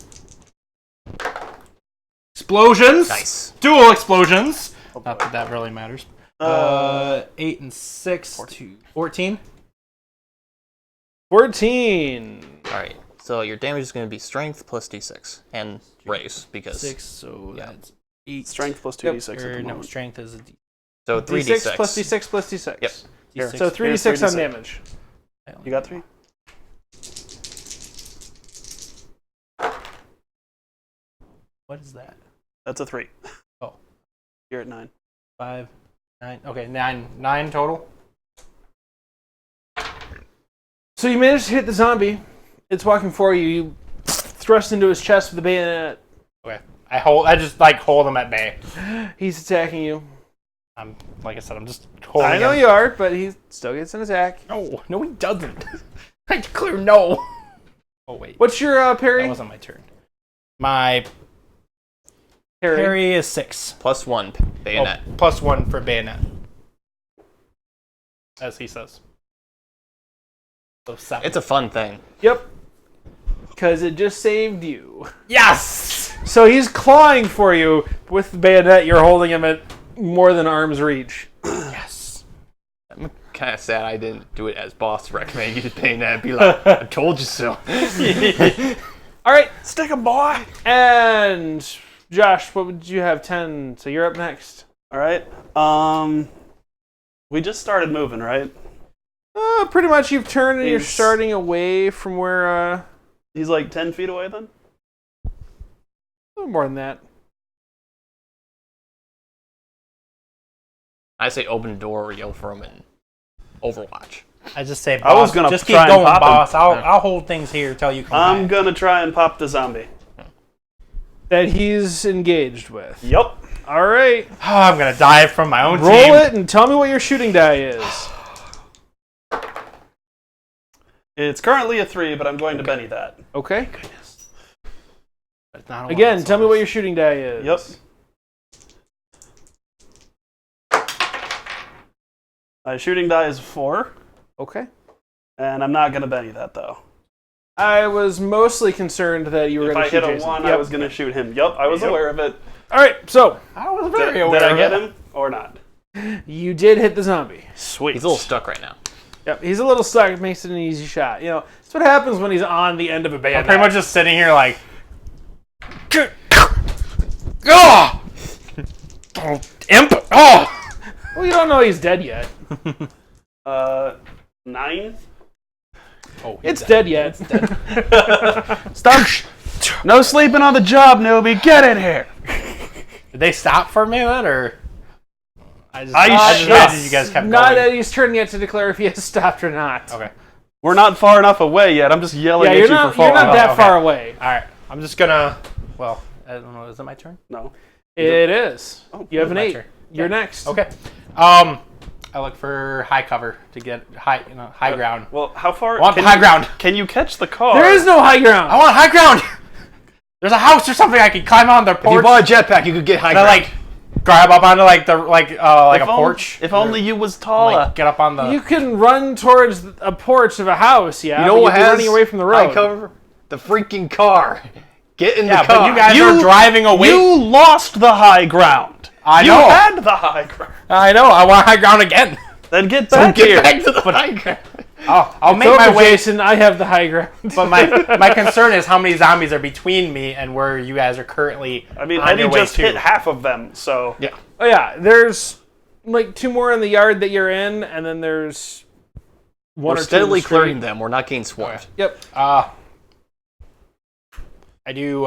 Explosions! Nice. Dual explosions! Not that that really matters. 8 and 6 to 14. 14. All right. So your damage is going to be strength plus d6 and raise because 6, so that's 8. Strength plus 2d6 Yep. at the Or no, moment. strength is a D. so 3d6 D6 plus D6 plus D6. Yep. Here. So 3d6 on 3d6. damage. You got 3? What is that? That's a 3. Oh. You're at 9. 5, 9. Okay, 9 total. So you managed to hit the zombie. It's walking for you. You thrust into his chest with the bayonet. Okay. I just like hold him at bay. He's attacking you. I'm like I said, I'm just holding I know him. you are, but he still gets an attack. No, he doesn't. I declare no. Oh wait, What's your parry? that wasn't my turn. My Parry. parry is 6. plus 1 bayonet. Oh, plus 1 for bayonet, as he says. So 7. It's a fun thing. Yep. Because it just saved you. yes. So he's clawing for you with the bayonet. You're holding him at more than arm's reach. Yes. I'm kind of sad I didn't do it as boss recommend you to bayonet and be like, I told you so. All right. Stick 'em, boy! And Josh, what would you have? 10. So you're up next. Alright. We just started moving, right? Pretty much you've turned and you're He's- starting away from where, He's like 10 feet away then? a little more than that. I say open the door or yell for him in Overwatch. I just say, boss, I was gonna just try keep and going, pop him. boss. I'll hold things here till you come I'm back. gonna try and pop the zombie. That he's engaged with. Yup. All right. Oh, I'm gonna die from my own Roll team. it and tell me what your shooting die is. It's currently a 3, but I'm going to Benny that. Okay. But it's not a Again, one, tell me so what your shooting die is. Yep. My shooting die is 4, Okay. and I'm not gonna Benny that though. I was mostly concerned that you were If going I to shoot hit a Jason. 1, Yep. I was gonna shoot him. Yup, I was Yep. aware of it. All right. So I was Did, very aware did I of get it. him or not? you did hit the zombie. Sweet. He's a little stuck right now. Yep. He's a little stuck. It makes it an easy shot. You know, that's what happens when he's on the end of a I'm bayonet. pretty much just sitting here like, oh, imp, oh. Well, you don't know he's dead yet. 9? Oh, It's dead yet. Stop! No sleeping on the job, newbie. Get in here. Did they stop for me then, or I just Yes. imagine you guys kept Not going? Eddie's turn yet to declare if he has stopped or not. Okay, We're not far enough away yet. I'm just yelling Yeah, at you're you not. for falling You're not off. that okay. far away. all right. I'm just gonna. Well, I don't know. Is it my turn? No. It is. Oh, You have an my 8. turn. You're next. Okay. I look for high cover to get high ground. Well, how far? I want can high you- ground. Can you catch the car? There is no high ground. I want high ground. There's a house or something I could climb on the If you porch. bought a jetpack, you could get high And I ground. like grab up onto like the a If porch. If only you was And, taller. like get up on the. You can run towards a porch of a house, yeah. You know but what you'd be has running away from the high road. cover? The freaking car. Get in yeah, the car. but you guys You- are driving away. You lost the high ground. I You know. had the high ground. I know. I want high ground again. Then get back Get here. back to the high ground. I'll It's make over, my way. Jason. I have the high ground. But my concern is how many zombies are between me and where you guys are currently. I mean, on Eddie your way just to. hit half of them, so Yeah. Oh yeah, there's like 2 more in the yard that you're in, and then there's one We're or 2 in steadily the street. clearing them. We're not getting swarmed. Yep. I do.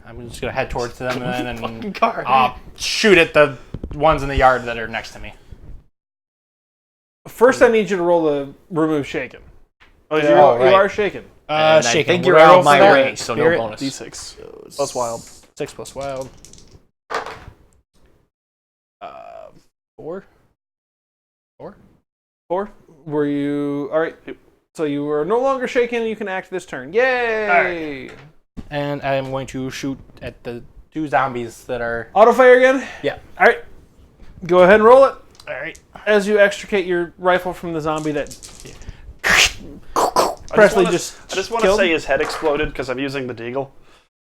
I'm just gonna head towards them and Fucking car. shoot at the ones in the yard that are next to me. First, I need you to roll the remove shaken. oh You yeah, are, right. you are shaken. And I shaking. think What you're do I out roll of for my that? range, so Spirit? no bonus. D6 plus wild. 6 plus wild. 4. 4. Were you all right? So you are no longer shaken, and you can act this turn. Yay! And I'm going to shoot at the 2 zombies that are... Auto fire again? Yeah. All right. Go ahead and roll it. All right. As you extricate your rifle from the zombie that Presley I just just want to killed. say his head exploded because I'm using the deagle.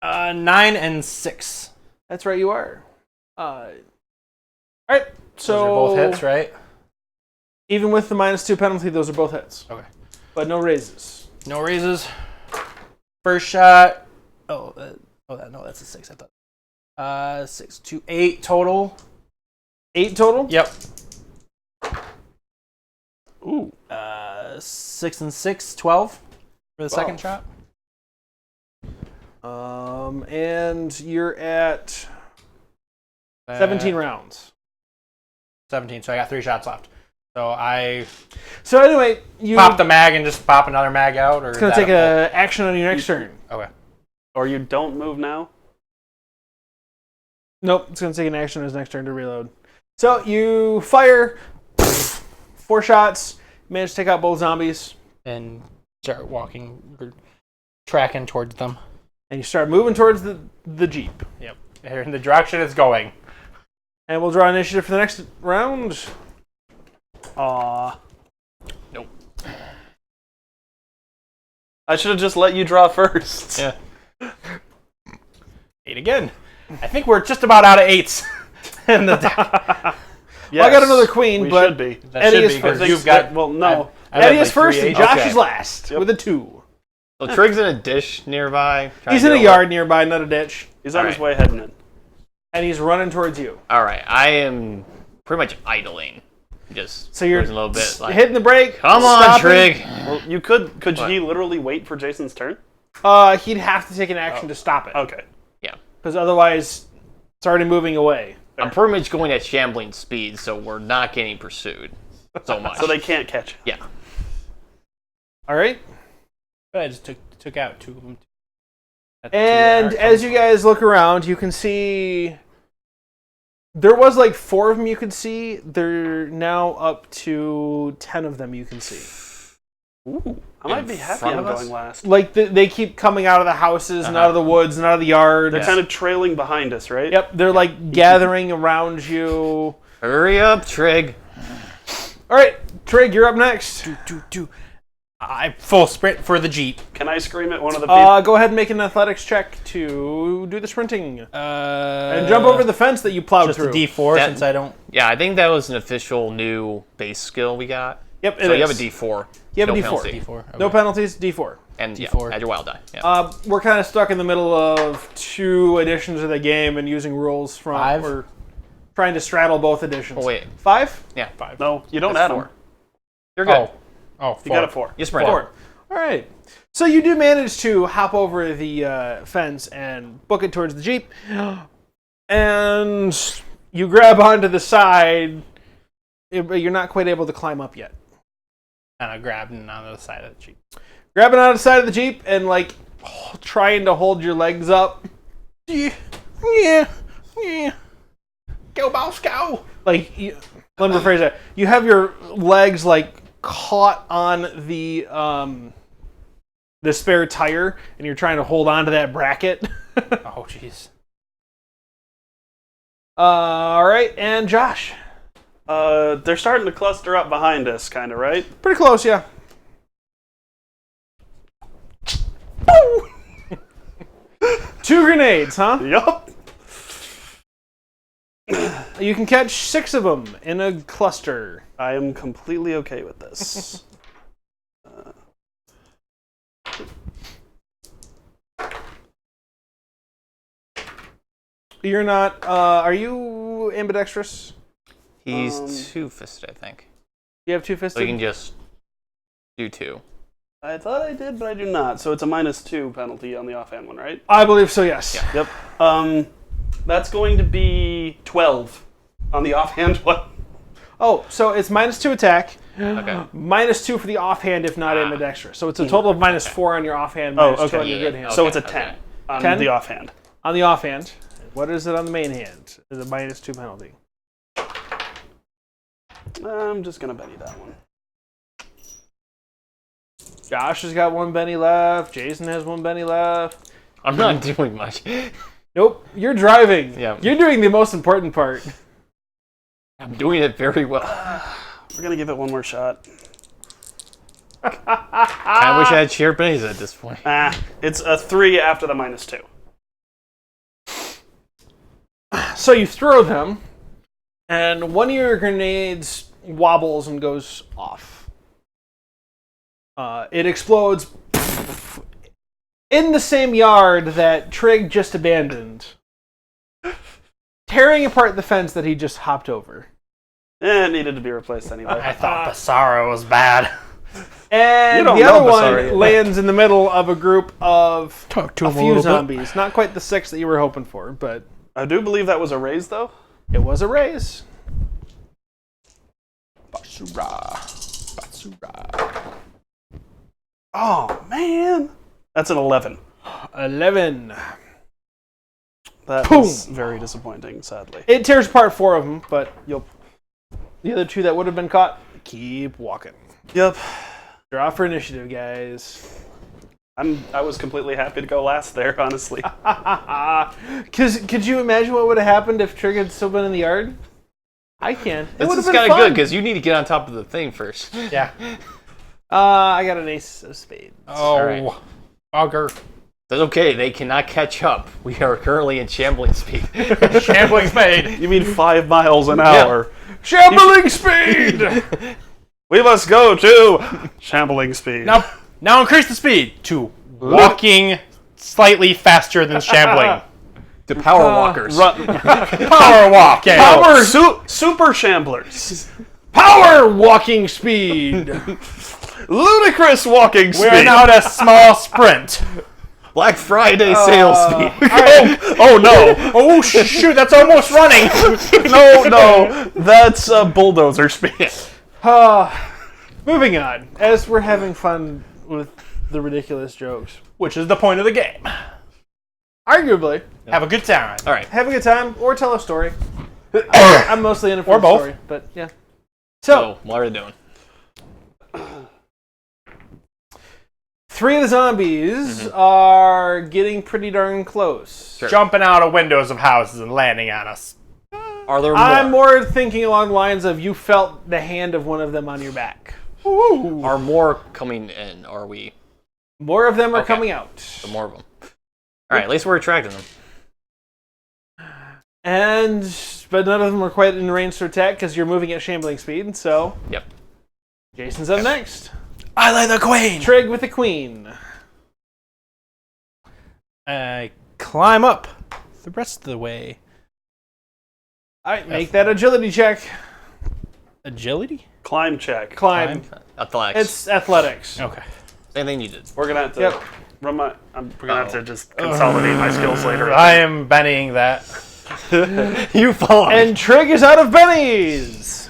9 and 6. That's right, you are. All right. So Those are both hits, right? even with the -2 penalty, those are both hits. Okay. But no raises. No raises. First shot. No, that's a 6. I thought. 6 to 8 total. 8 total? Yep. Ooh. 6 and 6, 12 for the second shot. And you're at 17 rounds. 17, so I got 3 shots left. So I So anyway, you pop the mag and just pop another mag out, or It's gonna take a action on your next turn. Okay. Or you don't move now? Nope, it's gonna take an action on his next turn to reload. So you fire 4 shots, manage to take out both zombies, And start walking or tracking towards them. and you start moving towards the Jeep. Yep. In the direction it's going. And we'll draw initiative for the next round. Aw. Nope. I should have just let you draw first. Yeah. 8 again. I think we're just about out of 8s in the deck. Yes, Well, I got another queen, we but should be. That Eddie should is be because first. you've got. Well, no. I've Eddie had is like first 3 and 8s. Josh Okay. is last Yep. with a 2. So Trig's in a dish nearby. He's in a yard nearby, not a ditch. He's on his Alright. way heading in. And he's running towards you. All right, I am pretty much idling. Just So you're cruising a little bit. Like, hitting the brake. come on, stopping. Trig. Well, you could What? he literally wait for Jason's turn? He'd have to take an action to stop it. Okay. Yeah, Because otherwise, it's already moving away. I'm pretty much going at shambling speed, so we're not getting pursued so much. So they can't catch you. yeah. All right. But I just took out 2 of them. That's 2 And that are as you guys look around, you can see there was like 4 of them you could see. They're now up to 10 of them you can see. Ooh. I might be happy front I'm of us? going last. Like they keep coming out of the houses and out of the woods and out of the yards. They're kind of trailing behind us, right? Yep, they're like gathering around you. Hurry up, Trig. All right, Trig, you're up next. I full sprint for the Jeep. Can I scream at one of the people? Go ahead and make an athletics check to do the sprinting. And And jump over the fence that you plowed just through. a D4 That- since I don't. Yeah, I think that was an official new base skill we got. Yep, it So is. you have a D4. You have a no D4. penalty. D4. Okay. No penalties, D4. And D4. yeah, add your wild die. Yeah. We're kind of stuck in the middle of 2 editions of the game and using rules from... 5? We're trying to straddle both editions. Oh, wait. 5? Yeah. 5. No, you don't That's add 4. them. You're good. Oh, 4. You got a 4. You sprint. 4. All right. So you do manage to hop over the fence and book it towards the Jeep. And you grab onto the side, but you're not quite able to climb up yet. Kind of grabbing on the side of the Jeep. Grabbing onto the side of the Jeep and like trying to hold your legs up. Yeah. Go, boss, go. Like, let me rephrase that. You have your legs like caught on the spare tire, and you're trying to hold on to that bracket. Oh, jeez. All right, and Josh. They're starting to cluster up behind us, kind of, right? Pretty close, yeah. 2 grenades, huh? Yup. You can catch 6 of them in a cluster. I am completely okay with this. You're not. Are you ambidextrous? He's two-fisted, I think. You have So 2-fisted? you can just do 2. I thought I did, but I do not. So it's a -2 penalty on the offhand one, right? I believe so. Yes. Yeah. Yep. That's going to be 12 on the offhand one. Oh, so it's -2 attack, Okay. -2 for the offhand if not ambidextrous. So it's a total of -4 on your offhand, Oh, -2 okay. on your good hand. Okay. So it's a 10 on 10? the offhand. On the offhand, what is it on the main hand? Is a -2 penalty. I'm just going to bet you that one. Josh has got 1 Benny left. Jason has 1 Benny left. I'm not doing much. Nope, you're driving. Yeah. You're doing the most important part. I'm doing it very well. We're gonna give it one more shot. I wish I had shared bennies at this point. It's a 3 after the -2. So you throw them, and one of your grenades wobbles and goes off. It explodes in the same yard that Trig just abandoned, tearing apart the fence that he just hopped over. It needed to be replaced anyway. I thought the sorrow was bad. And don't the know other Basari one yet. lands in the middle of a group of Talk to a him a few little bit. zombies. Not quite the 6 that you were hoping for, but I do believe that was a raise, though. it was a raise. Basura. Oh, man. That's an 11. 11. That Boom. was very disappointing, sadly. It tears apart 4 of them, but the other 2 that would have been caught, keep walking. Yep. Draw for initiative, guys. I was completely happy to go last there, honestly. Could you imagine what would have happened if Trig had still been in the yard? I can. It This would is have been kind of fun. good because you need to get on top of the thing first. Yeah. I got an ace of spades. Oh, right. auger. That's okay. They cannot catch up. We are currently in shambling speed. Shambling spade. You mean 5 miles an hour? Shambling speed! We must go to shambling speed. Now increase the speed to walking slightly faster than shambling. The power walkers. Power walk. Yeah. Power super shamblers. Power walking speed! Ludicrous walking speed. We're now at a small sprint. Black Friday sales speed. Oh no! Oh shoot! That's almost running. No, that's bulldozer speed. Moving on, as we're having fun with the ridiculous jokes. Which is the point of the game. Arguably, Have a good time. All right. have a good time or tell a story. I'm mostly in it for Or the both. story, but yeah. So, what are we doing? 3 of the zombies are getting pretty darn close. Sure. Jumping out of windows of houses and landing on us. Are there more? I'm more thinking along the lines of you felt the hand of one of them on your back. Ooh. Are more coming in? Or are we? More of them are Okay. coming out. The more of them. All right. At least we're attracting them. But none of them are quite in range to attack because you're moving at shambling speed, so Yep. Jason's up next. I lay the queen. Trig with the queen. I climb up the rest of the way. Alright, make that agility check. Agility? Climb check. Climb. Athletics. It's athletics. Okay. Same thing you did. We're gonna have to Yep. run my. We're gonna have to just consolidate my skills later. I am bennying that. You follow. And Trig is out of bennies.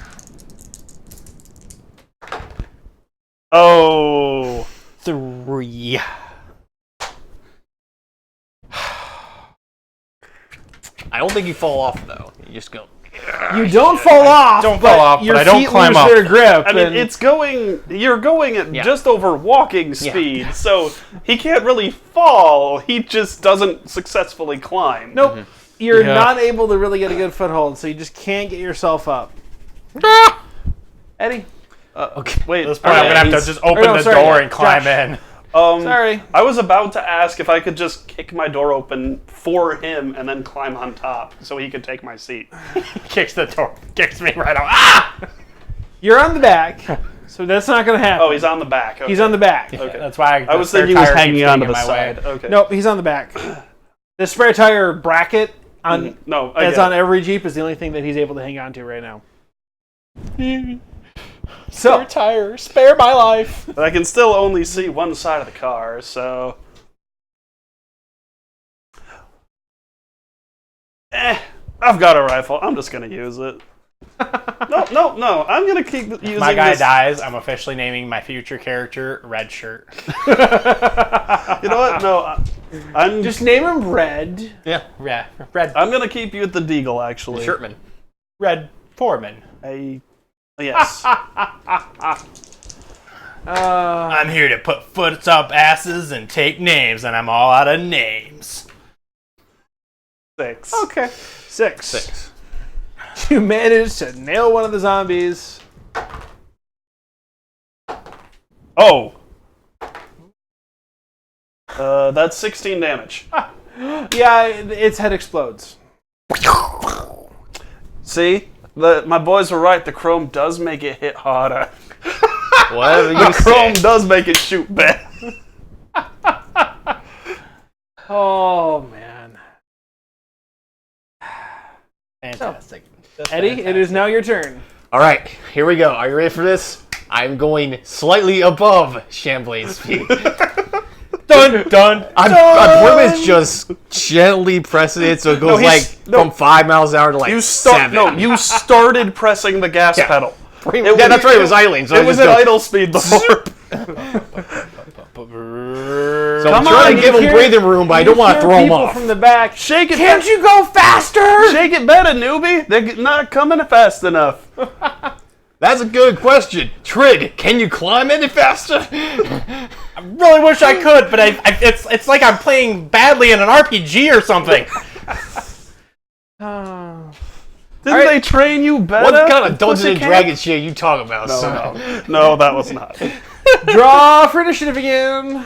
Oh. 3. I don't think you fall off though. You just go. You don't fall off. Don't fall off, your but I don't feet climb lose up. their grip. I mean, and it's going. You're going at Yeah. just over walking speed, so he can't really fall. He just doesn't successfully climb. nope. You're Yeah. not able to really get a good foothold, so you just can't get yourself up. Eddie, Okay. Wait. At this point, I'm alright, gonna have to he's- just open no, the sorry, door and climb Josh. in. sorry. I was about to ask if I could just kick my door open for him and then climb on top so he could take my seat. Kicks the door. Kicks me right out. Ah! You're on the back, so that's not going to happen. Oh, he's on the back. Okay. He's on the back. Okay. That's why I was thinking he was hanging onto the side. Okay. Nope, he's on the back. The spare tire bracket on No, I that's get on it. every Jeep is the only thing that he's able to hang on to right now. So, Tire. Spare my life. But I can still only see one side of the car, so. I've got a rifle. I'm just gonna use it. No. I'm gonna keep using My guy this. dies. I'm officially naming my future character Red Shirt. You know what? No, I'm just name him Red. Yeah. Yeah, Red. I'm gonna keep you at the Deagle. Actually, Shirtman. Red Foreman. Yes. I'm here to put foots up asses and take names, and I'm all out of names. 6. Okay. 6. You managed to nail one of the zombies. Oh. That's 16 damage. Yeah, its head explodes. See? My boys were right. The chrome does make it hit harder. Whatever you The chrome say. does make it shoot better. Oh, man. Fantastic. Eddie, it is now your turn. All right, here we go. Are you ready for this? I'm going slightly above Shamblade's speed. Dun, dun, I'm pretty much just gently pressing it so it goes from 5 miles an hour to like 7. No, you started pressing the gas pedal. That's right, it was idling. So It was at idle speed before. So I'm Come trying on, to give him breathing room, but I don't want to throw him people off. from the back. Shake it. Can't you go faster? Shake it better, newbie. They're not coming fast enough. That's a good question. Trig, can you climb any faster? I really wish I could, but it's like I'm playing badly in an RPG or something. Didn't they train you better? What kind of Dungeons and Dragons shit you talking about? No, that was not. Draw for initiative again.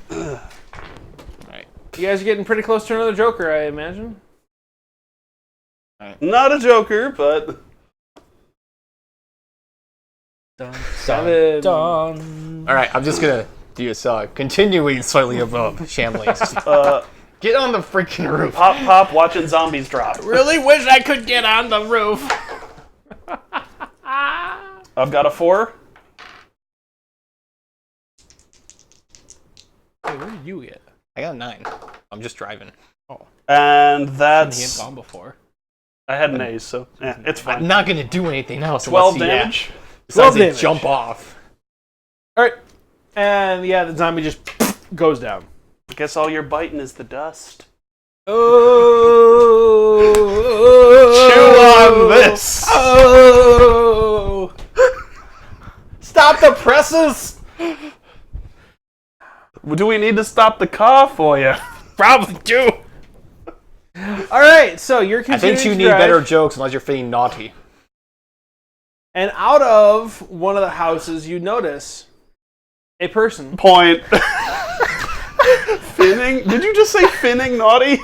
Right. You guys are getting pretty close to another Joker, I imagine. Not a Joker, but... Seven. Dun. All right, I'm just gonna do a continuing slightly above Shamblade's. Get on the freaking roof. Pop, watching zombies drop. Really wish I could get on the roof. I've got a 4. Hey, where did you get? I got a 9. I'm just driving. And He had that's... gone before. I had an A, so yeah, it's fine. I'm not gonna do anything else. 12 unless he, damage. 12 Besides damage. jump off. All right. And yeah, the zombie just goes down. I guess all you're biting is the dust. Oh. Chew on this. Oh. Stop the presses! Do we need to stop the car for you? Probably do. All right, so you're I continuing think you to need drive, better jokes unless you're feeling naughty. and out of one of the houses, you notice a person. Point. Finning? Did you just say finning naughty?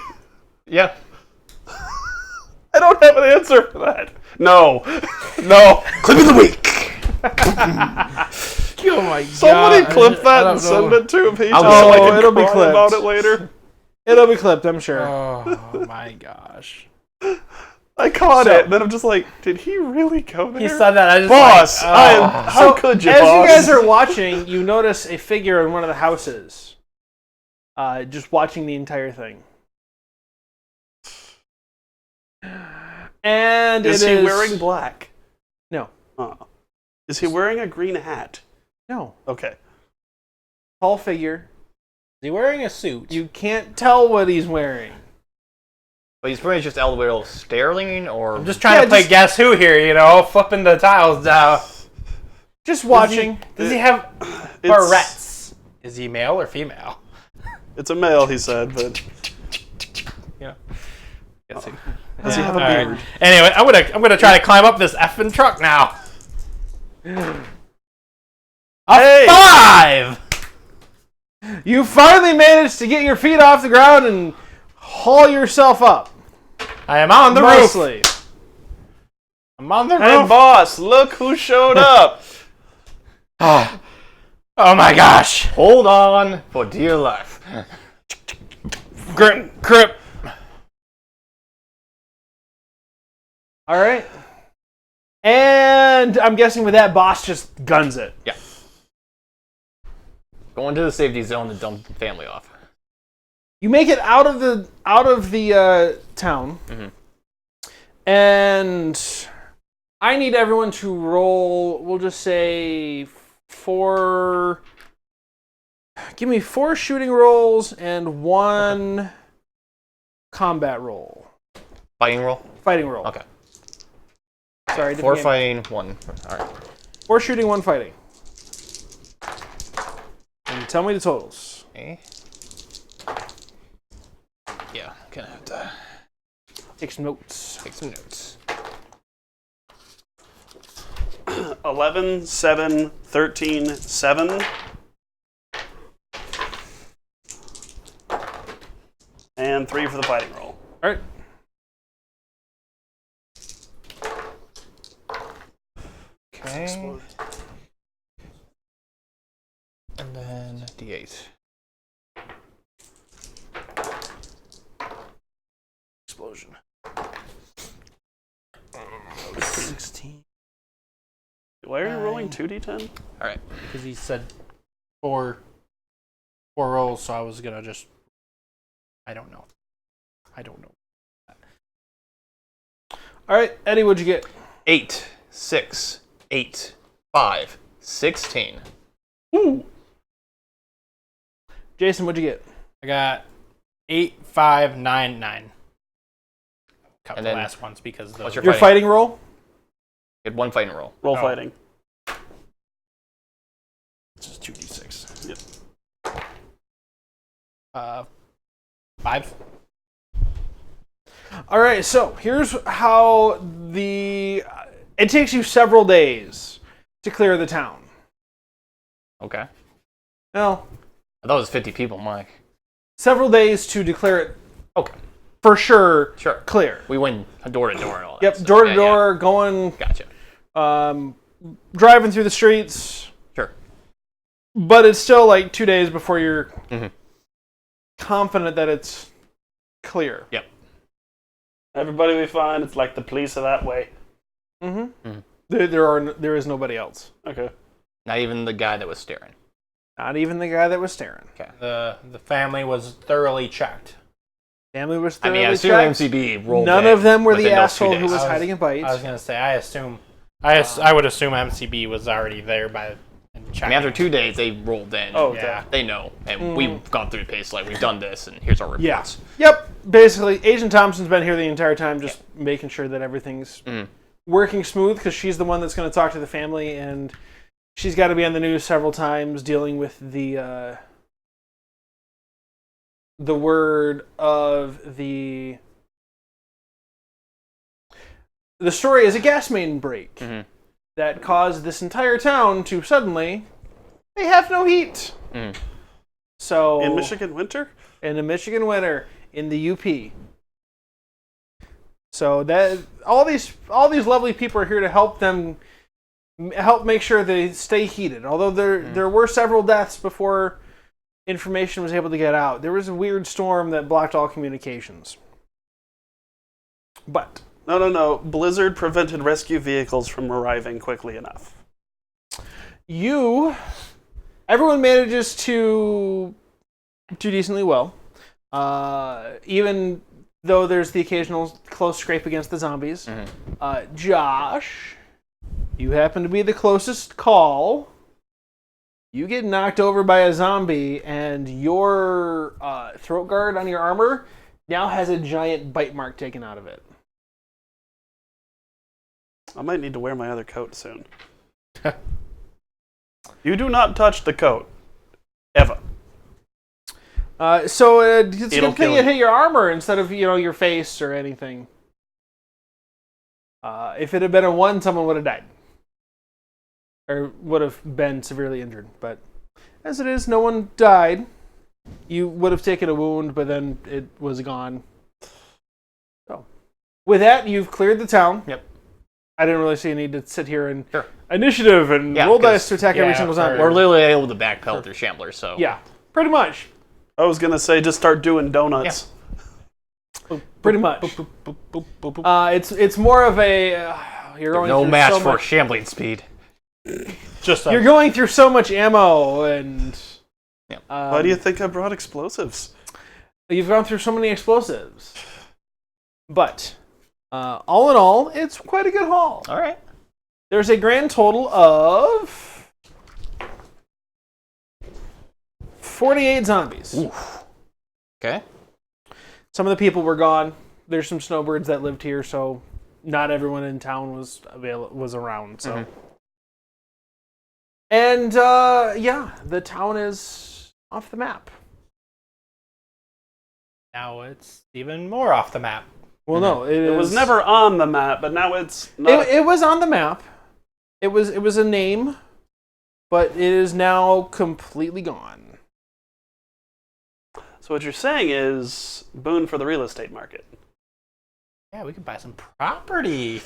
Yeah. I don't have an answer for that. No. No. Clip of the week. Oh my Somebody god! clip I that don't and send know. it to me. Oh, it'll be clipped. about it later. It'll be clipped, I'm sure. Oh my gosh. I caught So- it, then I'm just like, did he really go there? He said that. I just Boss, like, how could you, As boss? you guys are watching, you notice a figure in one of the houses, just watching the entire thing. And Is he wearing black? No. Is he wearing a green hat? No. Okay. Tall figure. Is he wearing a suit? You can't tell what he's wearing. But he's pretty much just elevator Sterling or... I'm just trying to play Guess Who here, you know, flipping the tiles down. Just watching. Does he have barrettes? Is he male or female? It's a male, he said, but Yeah. Guess Who. does he have a All right. beard? Anyway, I'm gonna try to climb up this effing truck now. Hey! 5! You finally managed to get your feet off the ground and haul yourself up. I am on the Mostly. roof. I'm on the Hey, roof. boss, look who showed up. Oh my gosh. Hold on for dear life. Grip. All right. And I'm guessing with that, boss just guns it. Yeah. Going to the safety zone to dump the family off. You make it out of the town, and I need everyone to roll. We'll just say 4. Give me 4 shooting rolls and 1 combat roll. Fighting roll? Fighting roll. Okay. Sorry. 4 different game. fighting, 1. Alright. 4 shooting, 1 fighting. tell me the totals. Okay. Yeah, gonna have to Take some notes. take some notes. 11, 7, 13, 7. And 3 for the fighting roll. All right. Okay. And then D8. Explosion. 16. Why are you rolling 2d10? All right. Because he said four rolls, so I was gonna just. I don't know. All right, Eddie, what'd you get? 8, 6, 8, 5, 16. Ooh. Jason, what'd you get? I got 8, 5, 9, 9. Cut And the then- last ones because the What's your Your fighting roll? Get one fighting roll. Roll Oh. fighting. This is 2d6. Yep. 5. All right, so here's how it takes you several days to clear the town. Okay. Well, I thought it was 50 people, Mike. several days to declare it Okay. for sure Sure. clear. We went door to door and all that. Yep, stuff. door to Yeah, door, going, yeah. Gotcha. driving through the streets. Sure. But it's still like 2 days before you're Mhm. confident that it's clear. Yep. Everybody will be fine. It's like the police are that way. Mm-hmm. Mhm. There is nobody else. Okay. Not even the guy that was staring. Not even the guy that was staring. The family was thoroughly checked. Family was I mean, thoroughly I assume checked. MCB rolled None in of them were the within those 2 asshole who days. was I was- hiding in bites. I was gonna say I would assume MCB was already there by and I checking. mean, after 2 days, they rolled in. Oh, yeah. They know. And we've gone through the pace, like, we've done this, and here's our reports. Yeah. Yep. Basically, Agent Thompson's been here the entire time, just making sure that everything's working smooth, because she's the one that's going to talk to the family, and she's got to be on the news several times dealing with the word of the story is a gas main break that caused this entire town to suddenly they have no heat. So In Michigan winter? in the Michigan winter in the UP. So that all these lovely people are here to help make sure they stay heated. Although there were several deaths before information was able to get out. There was a weird storm that blocked all communications. But No. Blizzard prevented rescue vehicles from arriving quickly enough. everyone manages to do decently well. Even though there's the occasional close scrape against the zombies. Josh, you happen to be the closest call. You get knocked over by a zombie, and your throat guard on your armor now has a giant bite mark taken out of it. I might need to wear my other coat soon. You do not touch the coat. Ever. So it's a It'll good thing kill it you. hit your armor instead of your face or anything. If it had been a 1, someone would have died. Or would have been severely injured. But as it is, no one died. You would have taken a wound, but then it was gone. So, with that, you've cleared the town. Yep. I didn't really see a need to sit here and Sure. initiative and Yeah, roll 'cause- dice to attack every single zombie. We're literally able to backpedal through Shamblers, so. Yeah, pretty much. I was gonna say just start doing donuts. Pretty much. It's more of a you're going No through match so for much, shambling speed. Just you're going through so much ammo and Yeah. Why do you think I brought explosives? you've gone through so many explosives. But all in all, it's quite a good haul. All right. There's a grand total of 48 zombies. Oof. Okay. Some of the people were gone. There's some snowbirds that lived here, so not everyone in town was around. So, and yeah, the town is off the map. Now it's even more off the map. Well, no, It was never on the map, but now it's not. It was on the map. It was a name, but it is now completely gone. So what you're saying is boon for the real estate market. Yeah, we could buy some property.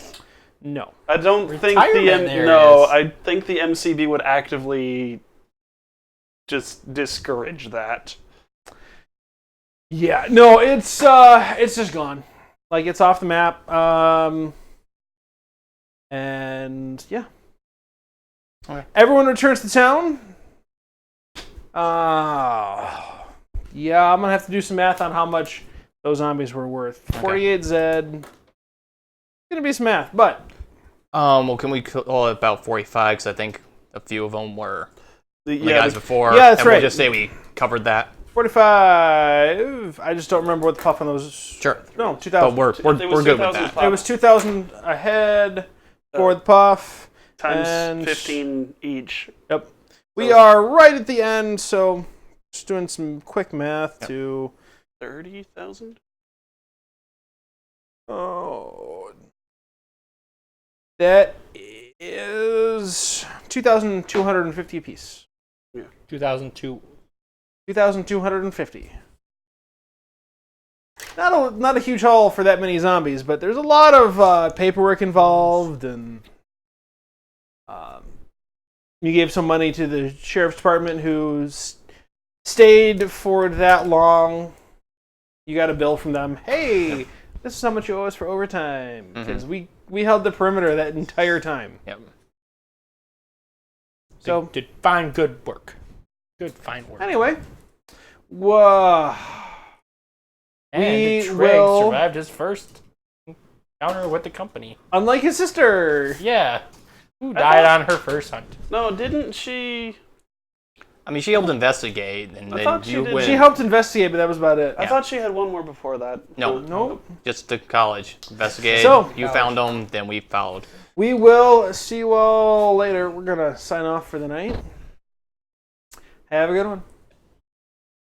No. I don't think Retirement I think the MCB would actively just discourage that. Yeah, no, it's just gone. Like, it's off the map. And yeah. Okay. Everyone returns to town. Yeah, I'm gonna have to do some math on how much those zombies were worth. 48 Zed. Gonna be some math, but Well, can we call it about 45? Because I think a few of them were the guys before. Yeah, that's and right. We'll just say we covered that. 45. I just don't remember what the puff on those. Sure. No, 2,000. But we're good with that. It was 2,000 ahead for the puff. Times and 15 each. Yep. We are right at the end, so just doing some quick math to 30,000? Oh. That is 2,250 apiece. Yeah. 2002. 2,250. Not a huge haul for that many zombies, but there's a lot of paperwork involved, and you gave some money to the sheriff's department who's stayed for that long. You got a bill from them. Hey, this is how much you owe us for overtime, because we held the perimeter that entire time. Yep. So did fine, good work. Good, fine work. Anyway, whoa. And Trigg survived his first encounter with the company. Unlike his sister. Yeah. Who died on her first hunt. No, didn't she? I mean, she helped investigate, and I then thought she you did. went She helped investigate, but that was about it. I thought she had one more before that. No. Nope. just to college. Investigate. So- you found them, then we followed. We will see you all later. We're going to sign off for the night. Have a good one.